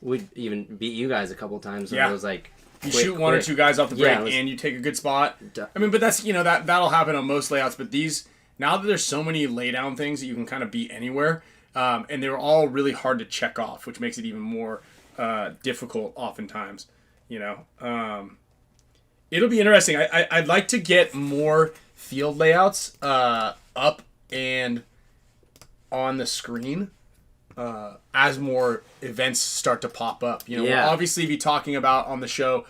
we'd even beat you guys a couple times. And it was like you shoot one or two guys off the break and you take a good spot. I mean, but that's that'll happen on most layouts. But these, now that there's so many laydown things that you can kind of beat anywhere, and they were all really hard to check off, which makes it even more difficult oftentimes. it'll be interesting. I'd like to get more field layouts up and on the screen as more events start to pop up. You know, Yeah. we'll obviously be talking about on the show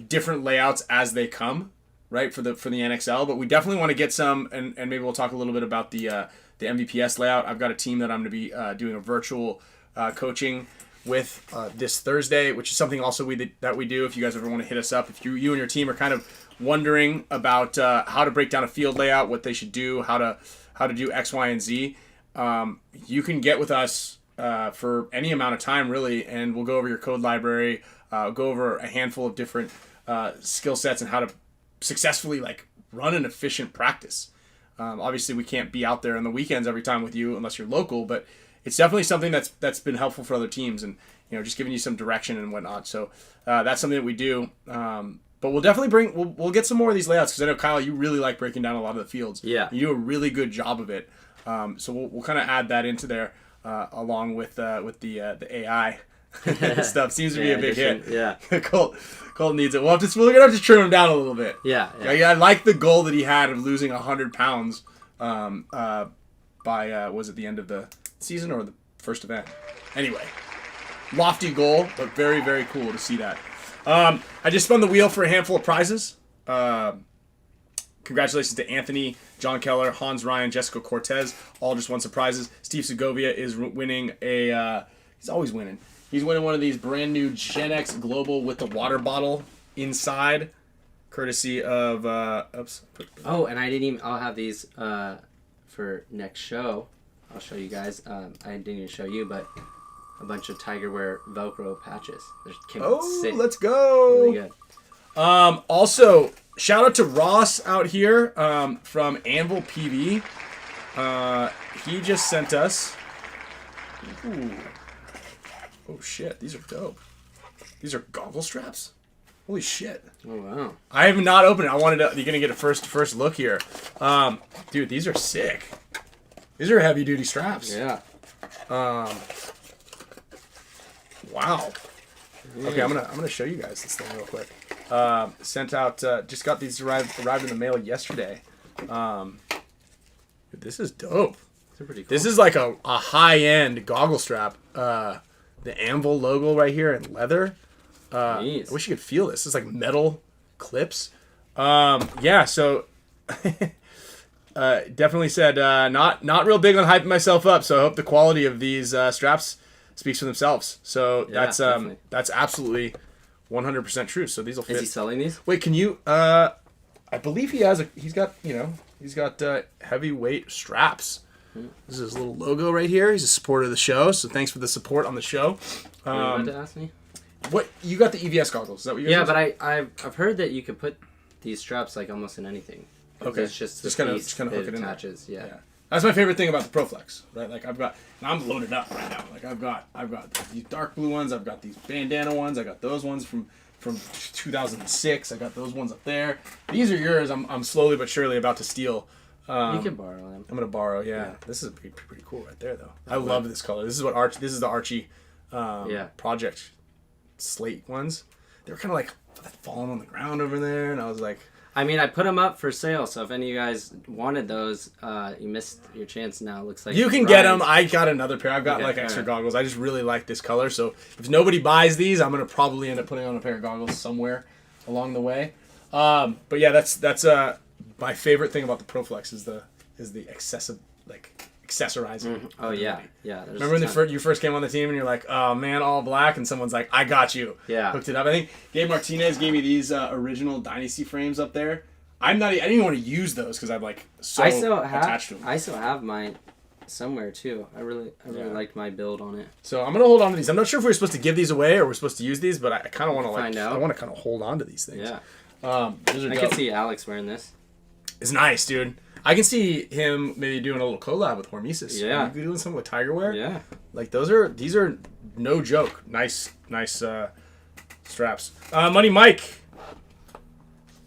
different layouts as they come, right, for the NXL. But we definitely want to get some, and maybe we'll talk a little bit about the MVPS layout. I've got a team that I'm going to be doing a virtual coaching with this Thursday, which is something also that we do. If you guys ever want to hit us up, if you and your team are kind of wondering about how to break down a field layout, what they should do, how to do X, Y, and Z, you can get with us for any amount of time, really, and we'll go over your code library, go over a handful of different skill sets and how to successfully like run an efficient practice. Obviously, we can't be out there on the weekends every time with you unless you're local, but it's definitely something that's been helpful for other teams, and just giving you some direction and whatnot. So that's something that we do. But we'll definitely we'll get some more of these layouts, because I know, Kyle, you really like breaking down a lot of the fields. Yeah. You do a really good job of it. So we'll kind of add that into there along with the AI stuff. Seems to be a big hit. Yeah. Colt needs it. We're gonna have to trim him down a little bit. Yeah. I like the goal that he had of losing 100 pounds by was it the end of the season or the first event? Anyway, lofty goal, but very, very cool to see that. I just spun the wheel for a handful of prizes. Congratulations to Anthony, John Keller, Hans Ryan, Jessica Cortez. All just won some prizes. Steve Segovia is winning he's always winning. He's winning one of these brand new Gen X Global with the water bottle inside, courtesy of, Oh, and I'll have these for next show. I'll show you guys. I didn't even show you, but a bunch of Tiger Wear Velcro patches. They came out sick. Let's go. Really good. Also, shout out to Ross out here from Anvil PV. He just sent us. Ooh. Oh shit! These are dope. These are goggle straps. Holy shit! Oh wow! I have not opened it. You're gonna get a first look here. Dude, these are sick. These are heavy duty straps. Yeah. Wow. Okay, I'm gonna show you guys this thing real quick. Sent out. Just got these arrived in the mail yesterday. Dude, this is dope. They're pretty cool. This is like a high end goggle strap. The Anvil logo right here in leather. Nice. I wish you could feel this. It's like metal clips. Yeah. So. Definitely said not real big on hyping myself up, so I hope the quality of these straps speaks for themselves. So Yeah, that's absolutely 100% true. So these will fit. Is he selling these? Wait, can you? I believe he's got heavyweight straps. This is his little logo right here. He's a supporter of the show, so thanks for the support on the show. You wanted to ask me? What you got the EVS goggles? Is that what you? Yeah, but I've heard that you could put these straps like almost in anything. Okay. It's just kind of hook it in attaches. there. Yeah. That's my favorite thing about the ProFlex, right? Like I'm loaded up right now. Like I've got these dark blue ones. I've got these bandana ones. I got those ones from 2006. I got those ones up there. These are yours. I'm slowly but surely about to steal. You can borrow them. I'm gonna borrow. Yeah. This is pretty cool right there, though. I love this color. This is the Archie project slate ones. They were kind of like falling on the ground over there, and I was like. I mean, I put them up for sale, so if any of you guys wanted those, you missed your chance now. It looks like you can get them. I got another pair. I've got extra goggles. I just really like this color, so if nobody buys these, I'm gonna probably end up putting on a pair of goggles somewhere along the way. But yeah, that's my favorite thing about the ProFlex is the excessive accessorizing. Mm-hmm. Oh yeah. Remember when you first came on the team and you're like, oh man, all black, and someone's like, I got you. Yeah. Hooked it up. I think Gabe Martinez gave me these original Dynasty frames up there. I didn't even want to use those because I'm like attached to them. I still have mine somewhere too. I really liked my build on it. So I'm gonna hold on to these. I'm not sure if we're supposed to give these away or we're supposed to use these, but I kind of want to find out. I want to kind of hold on to these things. Yeah. Those are I dope. could see Alex wearing this. It's nice, dude. I can see him maybe doing a little collab with Hormesis. Yeah. Doing something with Tiger Wear. Yeah. Like these are no joke. Nice straps. Money Mike.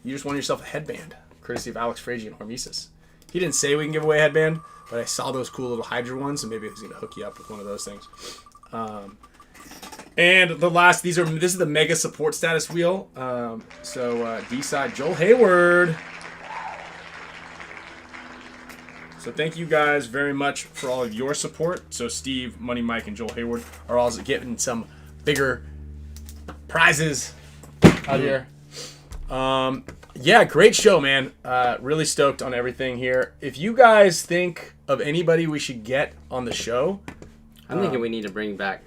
You just won yourself a headband, courtesy of Alex FRAIGE and Hormesis. He didn't say we can give away a headband, but I saw those cool little Hydra ones, and maybe he's gonna hook you up with one of those things. And the last, this is the mega support status wheel. So D side, Joel Hayward. So thank you guys very much for all of your support. So Steve, Money Mike, and Joel Hayward are all getting some bigger prizes out here. Yeah, great show, man. Really stoked on everything here. If you guys think of anybody we should get on the show, I'm thinking we need to bring back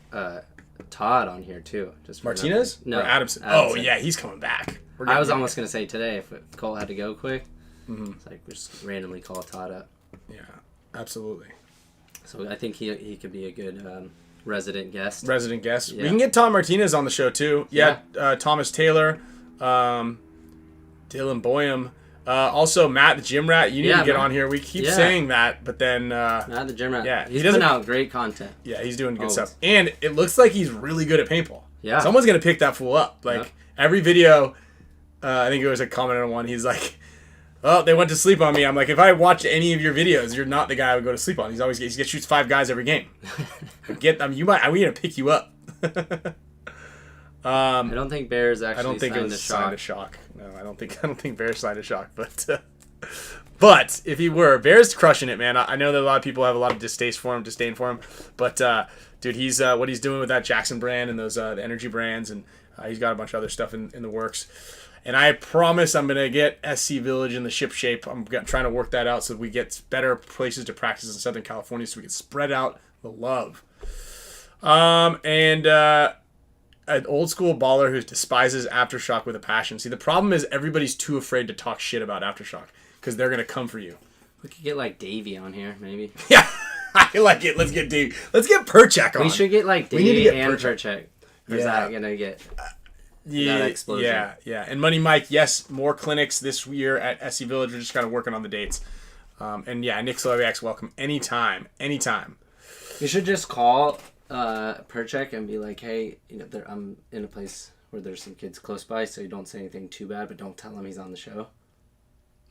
Todd on here too. Just Martinez? No, or Adamson? Oh yeah, he's coming back. I was almost gonna say today if Colt had to go quick. It's like we just randomly call Todd up. Yeah, absolutely. So I think he could be a good resident guest. Yeah. We can get Tom Martinez on the show too. Yeah. Thomas Taylor, Dylan Boyum. Also, Matt the Gym Rat, you need to get on here. We keep saying that, but then... Matt the Gym Rat. Yeah, he's putting out great content. Yeah, he's doing good stuff. And it looks like he's really good at paintball. Yeah. Someone's going to pick that fool up. Like, every video, I think it was a comment on one, he's like, oh, they went to sleep on me. I'm like, if I watch any of your videos, you're not the guy I would go to sleep on. He shoots 5 guys every game. We need to pick you up. I don't think Bears actually. I don't think it was signed a shock. No, I don't think Bears signed a shock. But if he were, Bears crushing it, man. I know that a lot of people have a lot of disdain for him. But dude, he's what he's doing with that Jackson brand and those the energy brands, and he's got a bunch of other stuff in the works. And I promise I'm gonna get SC Village in the ship shape. I'm trying to work that out so we get better places to practice in Southern California, so we can spread out the love. An old school baller who despises Aftershock with a passion. See, the problem is everybody's too afraid to talk shit about Aftershock because they're gonna come for you. We could get like Davey on here, maybe. Yeah, I like it. Let's get Davey. Let's get Perchak on. We should get like Davey and Perchak. Or is that gonna get that explosion? Yeah. And Money Mike, yes, more clinics this year at SC Village. We're just kind of working on the dates. And yeah, Nick SLOWIAK's welcome anytime. We should just call Perchak and be like, hey, I'm in a place where there's some kids close by, so you don't say anything too bad, but don't tell him he's on the show.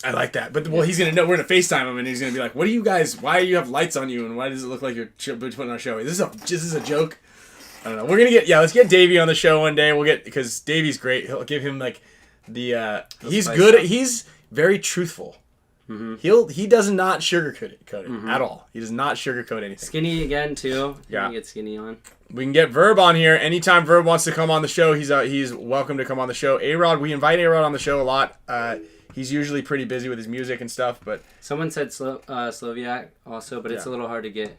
I like that. But he's gonna know we're gonna FaceTime him, and he's gonna be like, what are you guys? Why do you have lights on you, and why does it look like you're putting on a show? Is this a joke? I don't know. We're gonna let's get Davey on the show one day. Because Davey's great. He'll give him like the he's good. He's very truthful. Mm-hmm. He does not sugarcoat it at all. He does not sugarcoat anything. Skinny again too. Yeah, can get Skinny on. We can get Verb on here anytime. Verb wants to come on the show. He's welcome to come on the show. A-Rod, we invite A-Rod on the show a lot. He's usually pretty busy with his music and stuff, but someone said SLOWIAK also, but it's a little hard to get.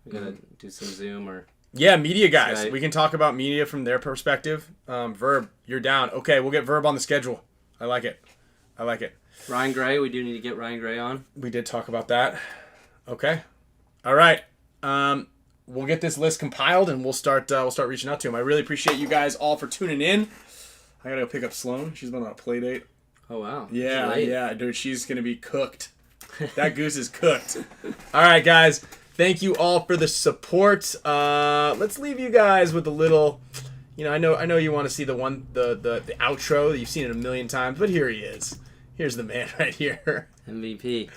We gotta do some Zoom or media guys. Skype. We can talk about media from their perspective. Verb, you're down. Okay, we'll get Verb on the schedule. I like it. Ryan Gray, we do need to get Ryan Gray on. We did talk about that. Okay. All right. We'll get this list compiled and we'll start reaching out to him. I really appreciate you guys all for tuning in. I gotta go pick up Sloan. She's been on a play date. Oh wow. Yeah, dude, she's gonna be cooked. That goose is cooked. All right, guys. Thank you all for the support. Let's leave you guys with a little. I know you want to see the outro. You've seen it a million times, but here he is. Here's the man right here. MVP.